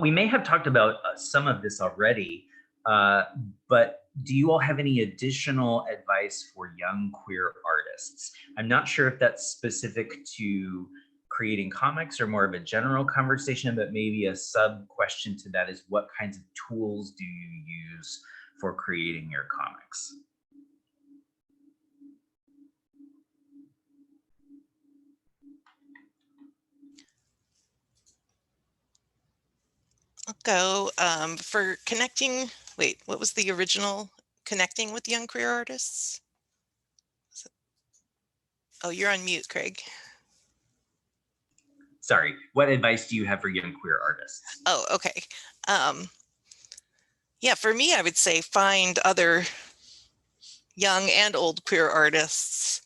We may have talked about some of this already, but do you all have any additional advice for young queer artists? I'm not sure if that's specific to creating comics or more of a general conversation, but maybe a sub question to that is, what kinds of tools do you use for creating your comics? I'll go for connecting. Wait, what was the original? Connecting with young queer artists? Oh, you're on mute, Craig. Sorry, what advice do you have for young queer artists? Oh, okay. Yeah, for me, I would say find other young and old queer artists.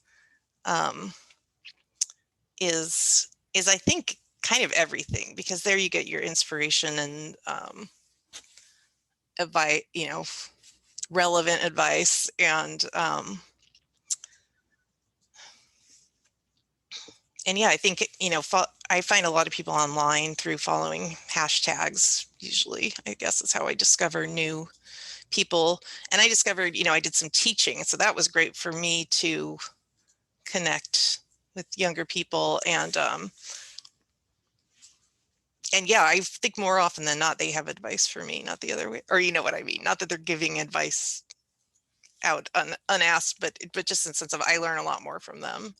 Is I think kind of everything, because there you get your inspiration and advice, relevant advice, and yeah, I think I find a lot of people online through following hashtags. Usually, I guess is how I discover new people. And I discovered, I did some teaching, so that was great for me to connect with younger people. And yeah, I think more often than not, they have advice for me, not the other way, or you know what I mean? Not that they're giving advice out unasked, but just in the sense of I learn a lot more from them,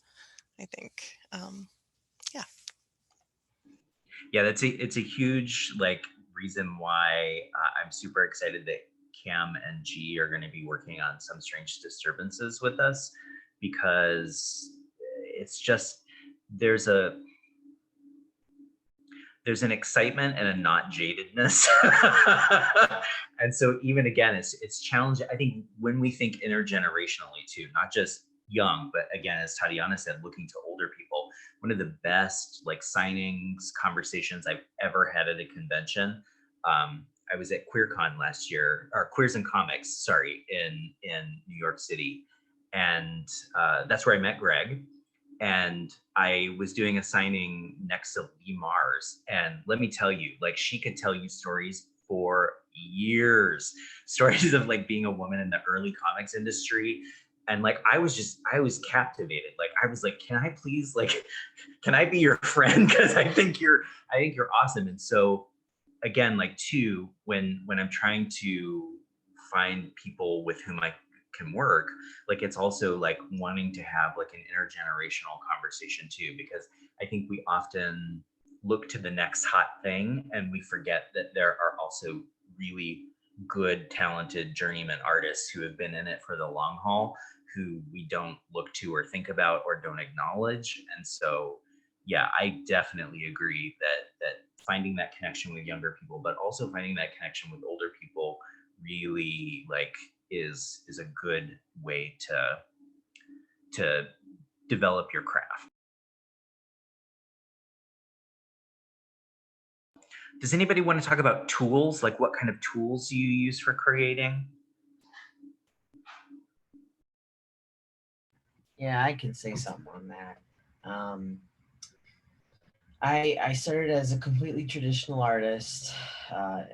I think. Yeah. Yeah, it's a huge reason why I'm super excited that Cam and G are going to be working on Some Strange Disturbances with us, because it's just there's an excitement and a not jadedness. And so even again, it's challenging. I think when we think intergenerationally too, not just young, but again, as Tatiana said, looking to older people, one of the best signings conversations I've ever had at a convention. I was at QueerCon last year, or Queers and Comics, sorry, in New York City. And that's where I met Greg. And I was doing a signing next to Lee Mars. And let me tell you, she could tell you stories for years. Stories of like being a woman in the early comics industry. And like, I was captivated. Like, I was like, can I please, like, can I be your friend? Cause I think you're awesome. And so again, like too, when I'm trying to find people with whom I can work, like it's also like wanting to have like an intergenerational conversation too, because I think we often look to the next hot thing and we forget that there are also really good, talented journeyman artists who have been in it for the long haul, who we don't look to or think about or don't acknowledge. And so, yeah, I definitely agree that finding that connection with younger people, but also finding that connection with older people really like is a good way to develop your craft. Does anybody want to talk about tools? Like what kind of tools you use for creating? Yeah, I can say something on that. I started as a completely traditional artist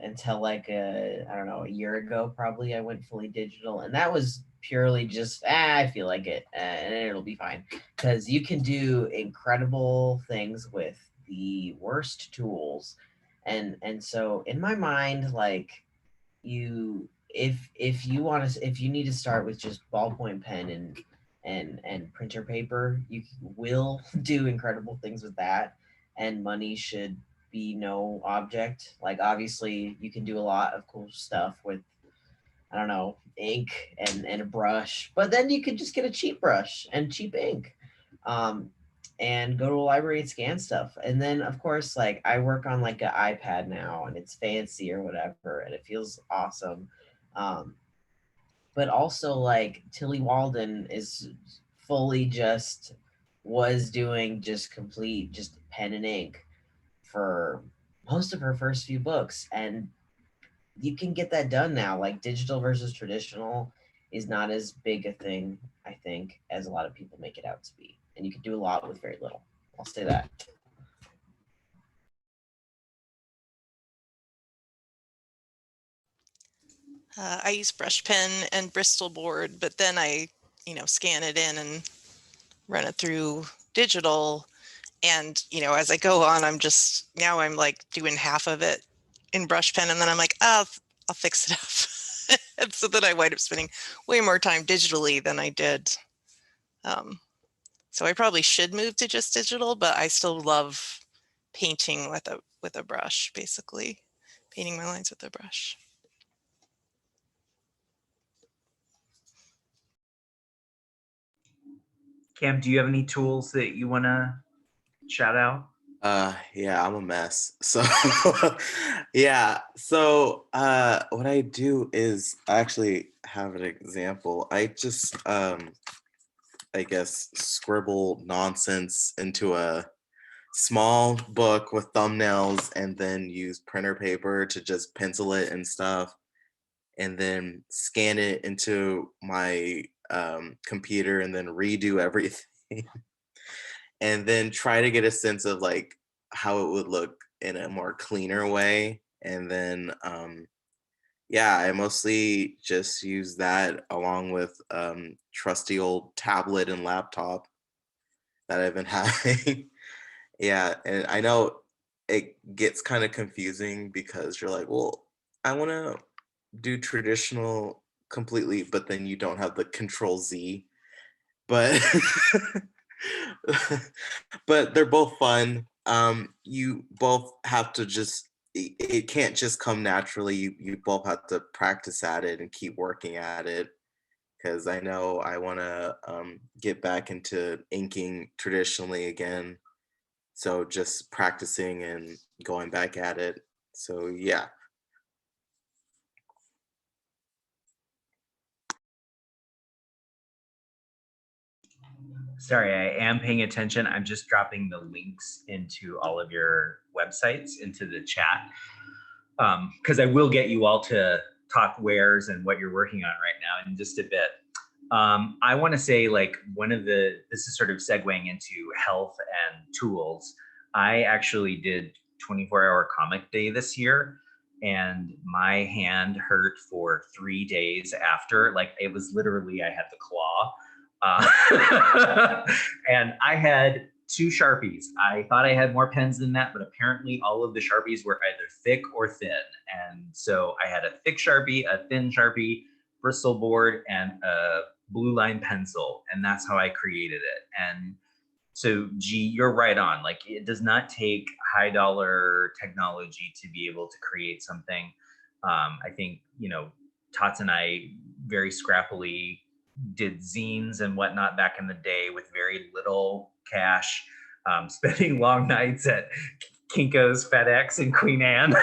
until like I don't know, a year ago probably. I went fully digital, and that was purely just I feel like it, and it'll be fine because you can do incredible things with the worst tools, and so in my mind, like you, if you want to, if you need to start with just ballpoint pen and printer paper, you will do incredible things with that, and money should be no object. Like obviously you can do a lot of cool stuff with, I don't know, ink and a brush, but then you could just get a cheap brush and cheap ink, um, and go to a library and scan stuff. And then of course, like I work on like an iPad now and it's fancy or whatever, and it feels awesome. Um, but also like Tilly Walden is fully just was doing just complete just pen and ink for most of her first few books, and you can get that done now. Like digital versus traditional is not as big a thing, I think, as a lot of people make it out to be, and you can do a lot with very little. I'll say that. I use brush pen and Bristol board, but then I, scan it in and run it through digital. And, as I go on, I'm like doing half of it in brush pen, and then I'm like, oh, I'll fix it up. And so then I wind up spending way more time digitally than I did. So I probably should move to just digital, but I still love painting with a brush, basically painting my lines with a brush. Cam, do you have any tools that you want to shout out? Yeah, I'm a mess. So yeah. So what I do is I actually have an example. I just I guess scribble nonsense into a small book with thumbnails and then use printer paper to just pencil it and stuff, and then scan it into my computer and then redo everything and then try to get a sense of like how it would look in a more cleaner way. And then yeah, I mostly just use that along with trusty old tablet and laptop that I've been having. Yeah, and I know it gets kind of confusing because you're like, well, I want to do traditional completely, but then you don't have the Control Z. But but they're both fun. You both have to just it can't just come naturally. You both have to practice at it and keep working at it. Because I know I want to get back into inking traditionally again. So just practicing and going back at it. So yeah. Sorry, I am paying attention. I'm just dropping the links into all of your websites into the chat, because I will get you all to talk wares and what you're working on right now in just a bit. I want to say, like, this is sort of segueing into health and tools. I actually did 24-hour comic day this year, and my hand hurt for 3 days after. Like, it was literally, I had the claw. And I had 2 Sharpies. I thought I had more pens than that, but apparently all of the Sharpies were either thick or thin. And so I had a thick Sharpie, a thin Sharpie, Bristol board, and a blue line pencil. And that's how I created it. And so, G, you're right on. Like, it does not take high dollar technology to be able to create something. I think, you know, Tots and I very scrappily did zines and whatnot back in the day with very little cash, spending long nights at Kinko's, FedEx, and Queen Anne.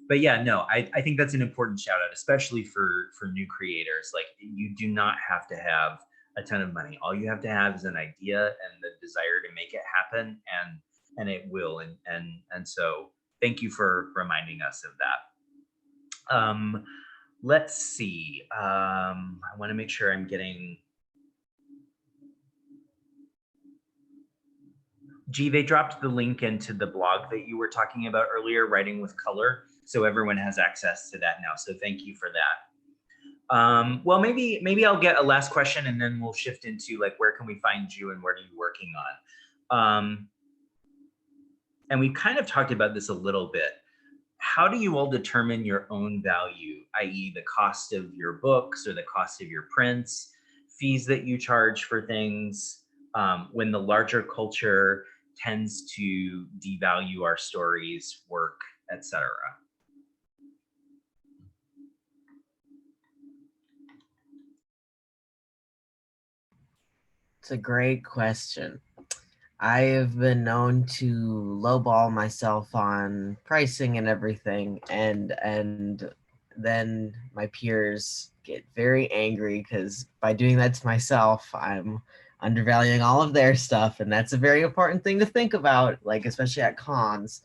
But yeah, no, I think that's an important shout out, especially for new creators. Like, you do not have to have a ton of money. All you have to have is an idea and the desire to make it happen, and it will. And so thank you for reminding us of that. Let's see. I want to make sure I'm getting. G, they dropped the link into the blog that you were talking about earlier, Writing with Color. So everyone has access to that now. So thank you for that. Well, maybe I'll get a last question and then we'll shift into like, where can we find you and what are you working on? And we've kind of talked about this a little bit. How do you all determine your own value, i.e. the cost of your books or the cost of your prints, fees that you charge for things, when the larger culture tends to devalue our stories, work, etc.? It's a great question. I have been known to lowball myself on pricing and everything, and then my peers get very angry because by doing that to myself, I'm undervaluing all of their stuff, and that's a very important thing to think about, like especially at cons.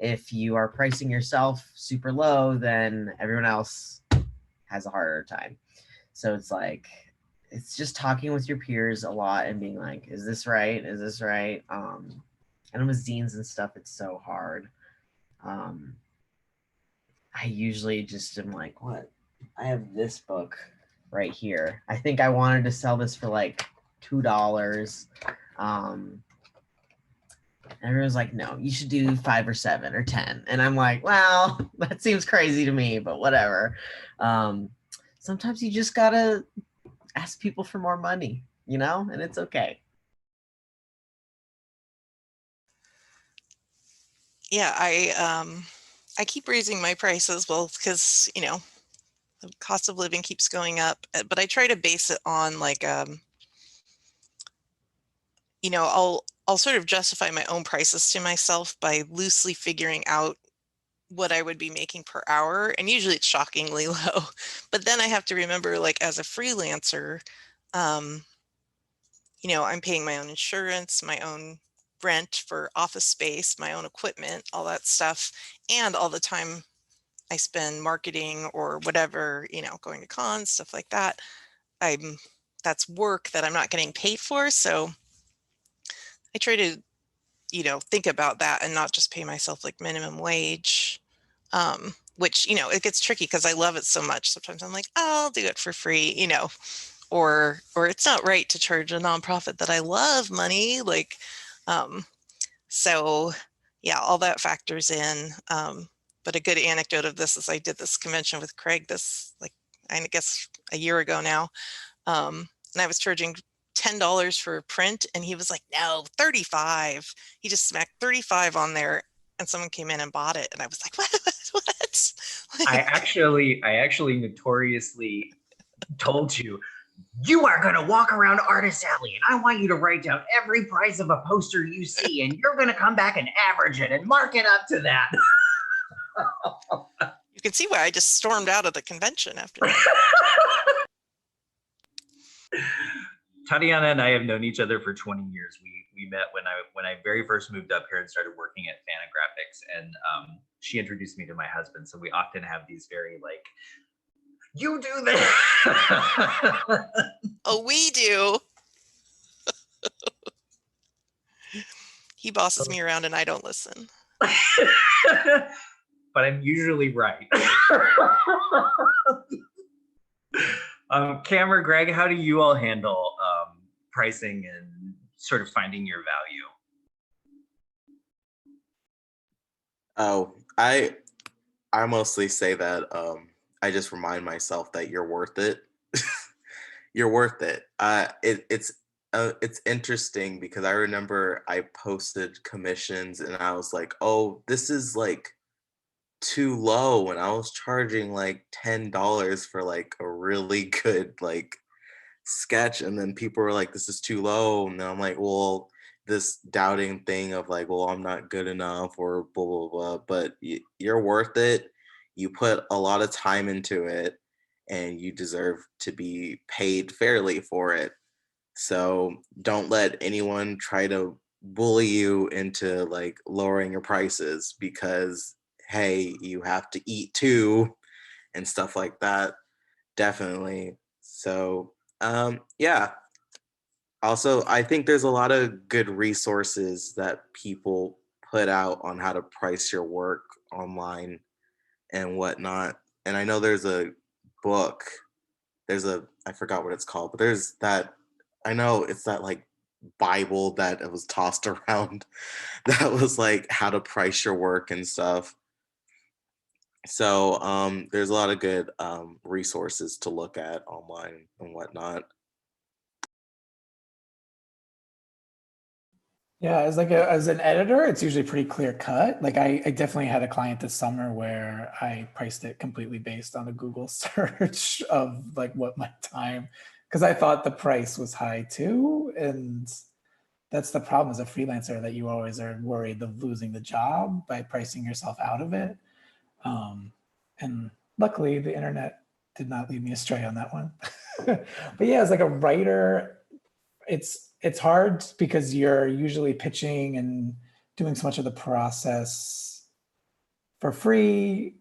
If you are pricing yourself super low, then everyone else has a harder time. So it's like, it's just talking with your peers a lot and being like, is this right? Is this right? And with zines and stuff, it's so hard. I usually just am like, what? I have this book right here. I think I wanted to sell this for like $2. Everyone's like, no, you should do 5 or 7 or 10. And I'm like, well, that seems crazy to me, but whatever. Sometimes you just gotta ask people for more money, you know, and it's okay. Yeah, I keep raising my prices, well, because, you know, the cost of living keeps going up, but I try to base it on like, you know, I'll sort of justify my own prices to myself by loosely figuring out what I would be making per hour. And usually it's shockingly low, but then I have to remember, like, as a freelancer, you know, I'm paying my own insurance, my own rent for office space, my own equipment, all that stuff, and all the time I spend marketing or whatever, you know, going to cons, stuff like that. That's work that I'm not getting paid for. So I try to, you know, think about that and not just pay myself like minimum wage, which, you know, it gets tricky because I love it so much. Sometimes I'm like, oh, I'll do it for free, you know, or it's not right to charge a nonprofit that I love money. Like, so yeah, all that factors in. But a good anecdote of this is I did this convention with Craig this, like, I guess a year ago now. And I was charging $10 for a print and he was like, no, 35. He just smacked 35 on there and someone came in and bought it. And I was like, what? Like, I actually notoriously told you, you are going to walk around Artist Alley and I want you to write down every price of a poster you see and you're going to come back and average it and mark it up to that. you can see why I just stormed out of the convention after that. Tatiana and I have known each other for 20 years. We met when I very first moved up here and started working at Fantagraphics, and she introduced me to my husband. So we often have these very like, you do that. Oh, we do. He bosses me around and I don't listen. but I'm usually right. Cam or Greg, how do you all handle pricing and sort of finding your value? Oh, I mostly say that I just remind myself that you're worth it. You're worth it. It's interesting because I remember I posted commissions and I was like, oh, this is like too low, and I was charging like $10 for like a really good like sketch, and then people were like, this is too low, and then I'm like, well, this doubting thing of like, well, I'm not good enough or blah blah blah, but you're worth it. You put a lot of time into it and you deserve to be paid fairly for it. So don't let anyone try to bully you into like lowering your prices, because hey, you have to eat too and stuff like that. Definitely. So yeah. Also, I think there's a lot of good resources that people put out on how to price your work online and whatnot. And I know there's a book, I forgot what it's called, but there's that, I know it's that like Bible that it was tossed around that was like how to price your work and stuff. So there's a lot of good resources to look at online and whatnot. Yeah, as an editor, it's usually pretty clear cut. Like I definitely had a client this summer where I priced it completely based on a Google search of like what my time, because I thought the price was high too. And that's the problem as a freelancer, that you always are worried of losing the job by pricing yourself out of it. And luckily the internet did not lead me astray on that one. But yeah, as like a writer, it's hard because you're usually pitching and doing so much of the process for free.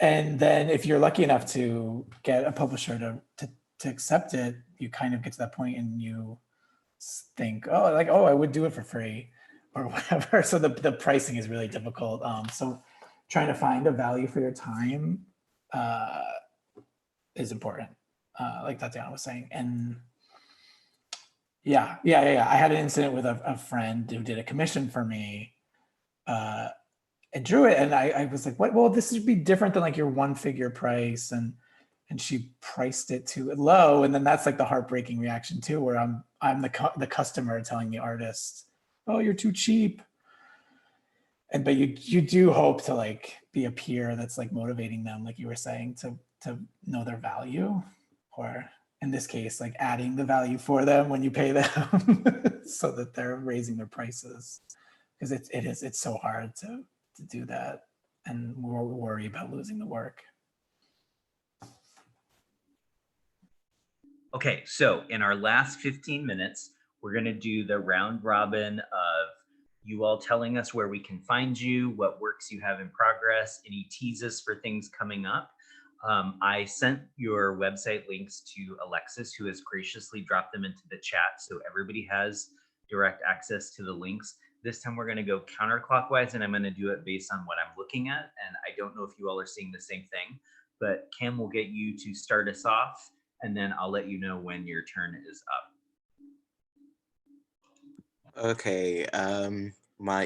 And then if you're lucky enough to get a publisher to accept it, you kind of get to that point and you think, oh, like, oh, I would do it for free or whatever. So the pricing is really difficult. So trying to find a value for your time is important, like Tatiana was saying. And yeah. I had an incident with a friend who did a commission for me and drew it. And I was like, what? Well, this would be different than like your one figure price. And she priced it too low. And then that's like the heartbreaking reaction too, where I'm the customer telling the artist, oh, you're too cheap. And but you do hope to like be a peer that's like motivating them, like you were saying, to know their value, or in this case, like adding the value for them when you pay them so that they're raising their prices. Because it's so hard to do that, and we're worried about losing the work. Okay, so in our last 15 minutes, we're going to do the round robin of you all telling us where we can find you, what works you have in progress, any teases for things coming up. I sent your website links to Alexis, who has graciously dropped them into the chat, so everybody has direct access to the links. This time we're going to go counterclockwise, and I'm going to do it based on what I'm looking at. And I don't know if you all are seeing the same thing, but Cam will get you to start us off, and then I'll let you know when your turn is up. Okay,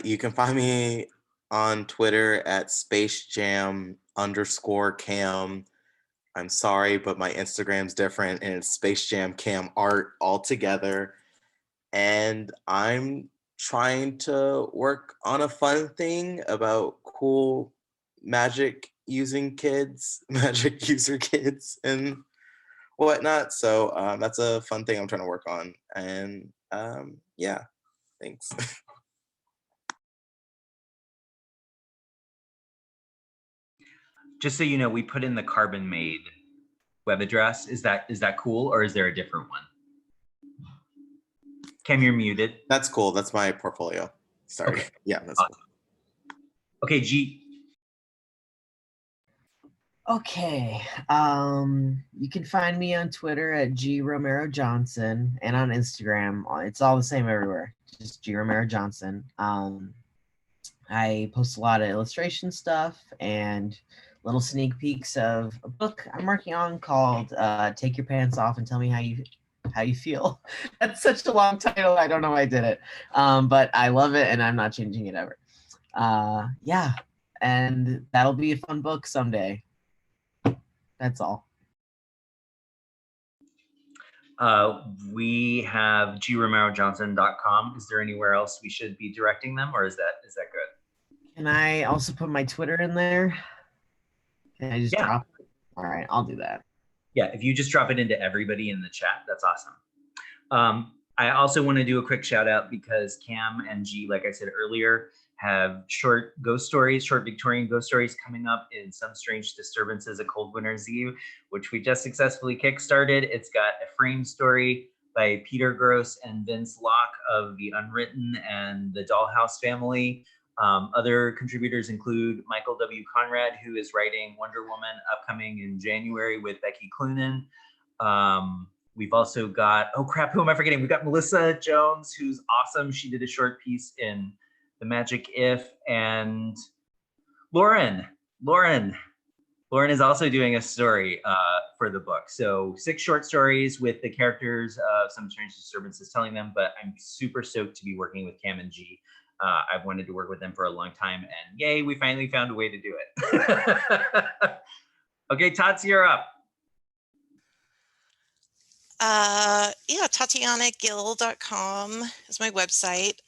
you can find me on Twitter at spacejam_cam. I'm sorry, but my Instagram's different and it's Space Jam Cam Art altogether. And I'm trying to work on a fun thing about cool magic using kids, magic user kids and whatnot. So that's a fun thing I'm trying to work on. And yeah, thanks. Just so you know, we put in the Carbon Made web address. Is that cool, or is there a different one? Cam, you're muted. That's cool. That's my portfolio. Sorry. Okay. Yeah, that's cool. Okay, G. Okay. You can find me on Twitter at G Romero Johnson and on Instagram. It's all the same everywhere. Just G Romero Johnson. I post a lot of illustration stuff and little sneak peeks of a book I'm working on called "Take Your Pants Off and Tell Me How You Feel." That's such a long title. I don't know why I did it, but I love it and I'm not changing it ever. Yeah, and that'll be a fun book someday. That's all. We have gromerojohnson.com. Is there anywhere else we should be directing them, or is that good? Can I also put my Twitter in there? Can I just Yeah. drop it? All right, I'll do that. Yeah, if you just drop it into everybody in the chat, that's awesome. I also want to do a quick shout out because Cam and G, like I said earlier, have short Victorian ghost stories coming up in Some Strange Disturbances, A Cold Winter's Eve, which we just successfully kickstarted. It's got a frame story by Peter Gross and Vince Locke of The Unwritten and the Dollhouse family. Other contributors include Michael W. Conrad, who is writing Wonder Woman upcoming in January with Becky Cloonan. We've also got, oh crap, who am I forgetting? We've got Melissa Jones, who's awesome. She did a short piece in The Magic If, and Lauren is also doing a story for the book. So 6 short stories with the characters of Some Strange Disturbances telling them, but I'm super stoked to be working with Cam and G. I've wanted to work with them for a long time, and yay, we finally found a way to do it. Okay, Tots, you're up. Yeah, TatianaGill.com is my website.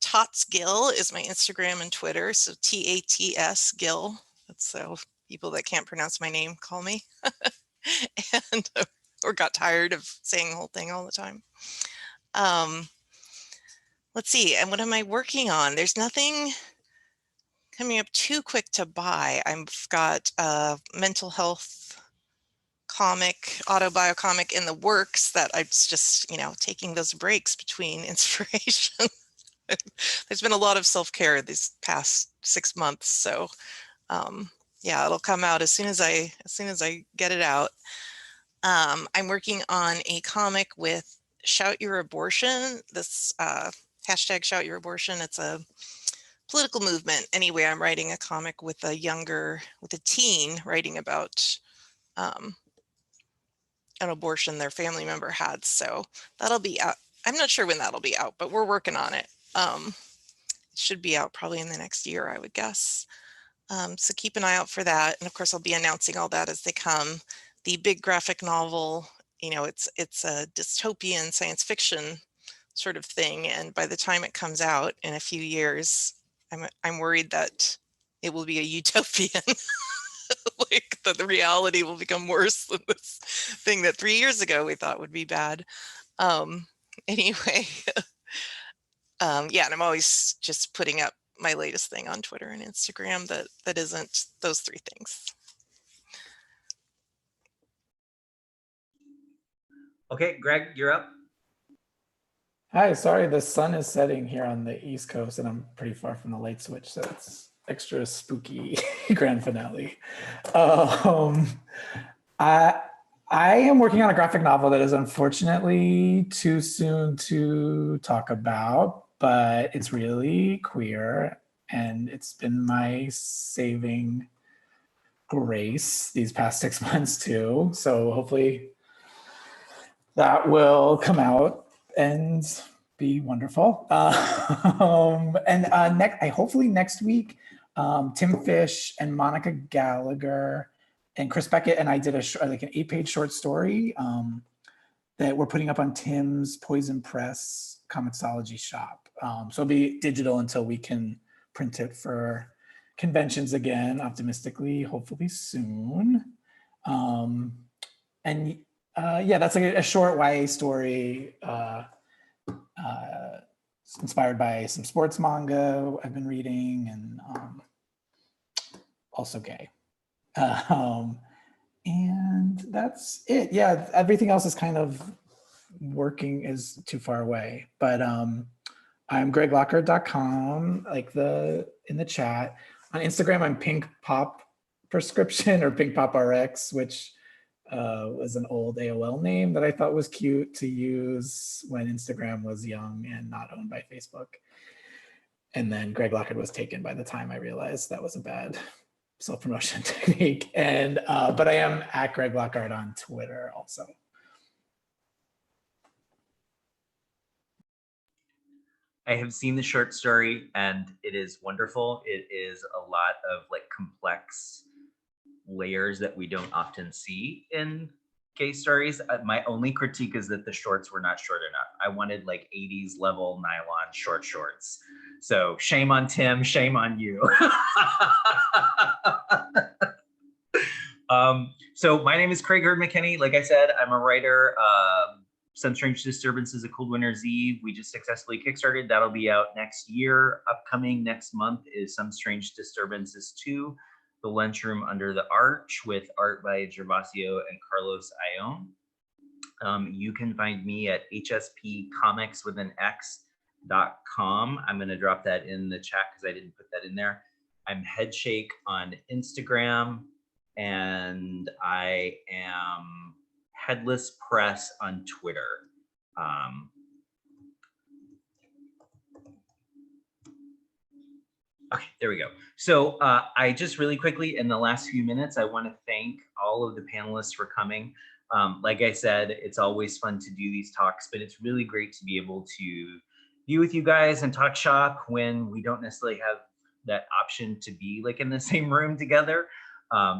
TotsGill is my Instagram and Twitter. So TATS Gill. That's so people that can't pronounce my name call me. And or got tired of saying the whole thing all the time. Let's see. And what am I working on? There's nothing coming up too quick to buy. I've got a mental health comic, autobio comic in the works that I'm just, taking those breaks between inspiration. There's been a lot of self-care these past 6 months. So yeah, it'll come out as soon as I get it out. I'm working on a comic with Shout Your Abortion. This hashtag Shout Your Abortion. It's a political movement. Anyway, I'm writing a comic with a teen writing about an abortion their family member had. So that'll be out. I'm not sure when that'll be out, but we're working on it. It should be out probably in the next year, I would guess. So keep an eye out for that. And of course, I'll be announcing all that as they come. The big graphic novel, it's a dystopian science fiction sort of thing. And by the time it comes out in a few years, I'm worried that it will be a utopian. Like that the reality will become worse than this thing that 3 years ago we thought would be bad. Anyway, yeah, and I'm always just putting up my latest thing on Twitter and Instagram that isn't those 3 things. Okay, Greg, you're up. Hi, sorry, the sun is setting here on the East Coast and I'm pretty far from the light switch, so it's extra spooky grand finale. I am working on a graphic novel that is unfortunately too soon to talk about, but it's really queer and it's been my saving grace these past 6 months too. So hopefully that will come out and be wonderful. Hopefully next week, Tim Fish and Monica Gallagher and Chris Beckett and I did an 8-page short story that we're putting up on Tim's Poison Press Comicsology shop. So it'll be digital until we can print it for conventions again, optimistically, hopefully soon. Yeah, that's like a short YA story inspired by some sports manga I've been reading, and also gay. And that's it. Yeah, everything else is kind of is too far away. But I'm greglockhart.com, in the chat. On Instagram, I'm Pink Pop Prescription or Pink Pop RX, which was an old AOL name that I thought was cute to use when Instagram was young and not owned by Facebook. And then Greg Lockhart was taken by the time I realized that was a bad self-promotion technique. And but I am at Greg Lockhart on Twitter also. I have seen the short story and it is wonderful. It is a lot of like complex layers that we don't often see in gay stories. My only critique is that the shorts were not short enough. I wanted like 80s level nylon shorts. So shame on Tim, shame on you. So my name is Craig Hurd McKinney. Like I said, I'm a writer. Some Strange Disturbances, A Cold Winter's Eve. We just successfully kickstarted. That'll be out next year. Upcoming next month is Some Strange Disturbances 2, The Lunchroom Under the Arch, with art by Gervasio and Carlos Ion. You can find me at hspcomics.com. I'm going to drop that in the chat because I didn't put that in there. I'm Headshake on Instagram, and I am Headless Press on Twitter. Okay, there we go. So I just really quickly, in the last few minutes, I want to thank all of the panelists for coming. Like I said, it's always fun to do these talks, but it's really great to be able to be with you guys and talk shop when we don't necessarily have that option to be like in the same room together.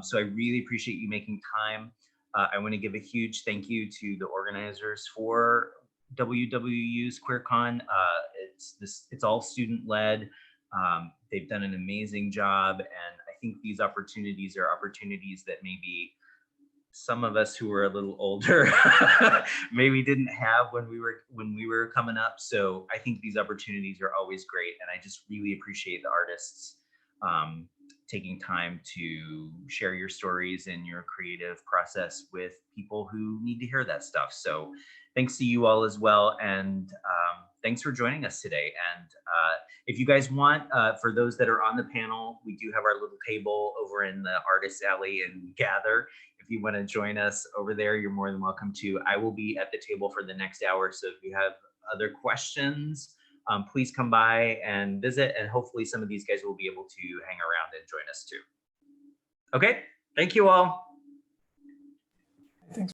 So I really appreciate you making time. I want to give a huge thank you to the organizers for WWU's Queercon. It's all student-led. They've done an amazing job, and I think these opportunities are opportunities that maybe some of us who are a little older maybe didn't have when we were coming up. So I think these opportunities are always great, and I just really appreciate the artists taking time to share your stories and your creative process with people who need to hear that stuff. So thanks to you all as well. And thanks for joining us today. And if you guys want, for those that are on the panel, we do have our little table over in the Artist Alley and Gather. If you want to join us over there, you're more than welcome to. I will be at the table for the next hour. So if you have other questions, please come by and visit, and hopefully some of these guys will be able to hang around and join us too. Okay, thank you all.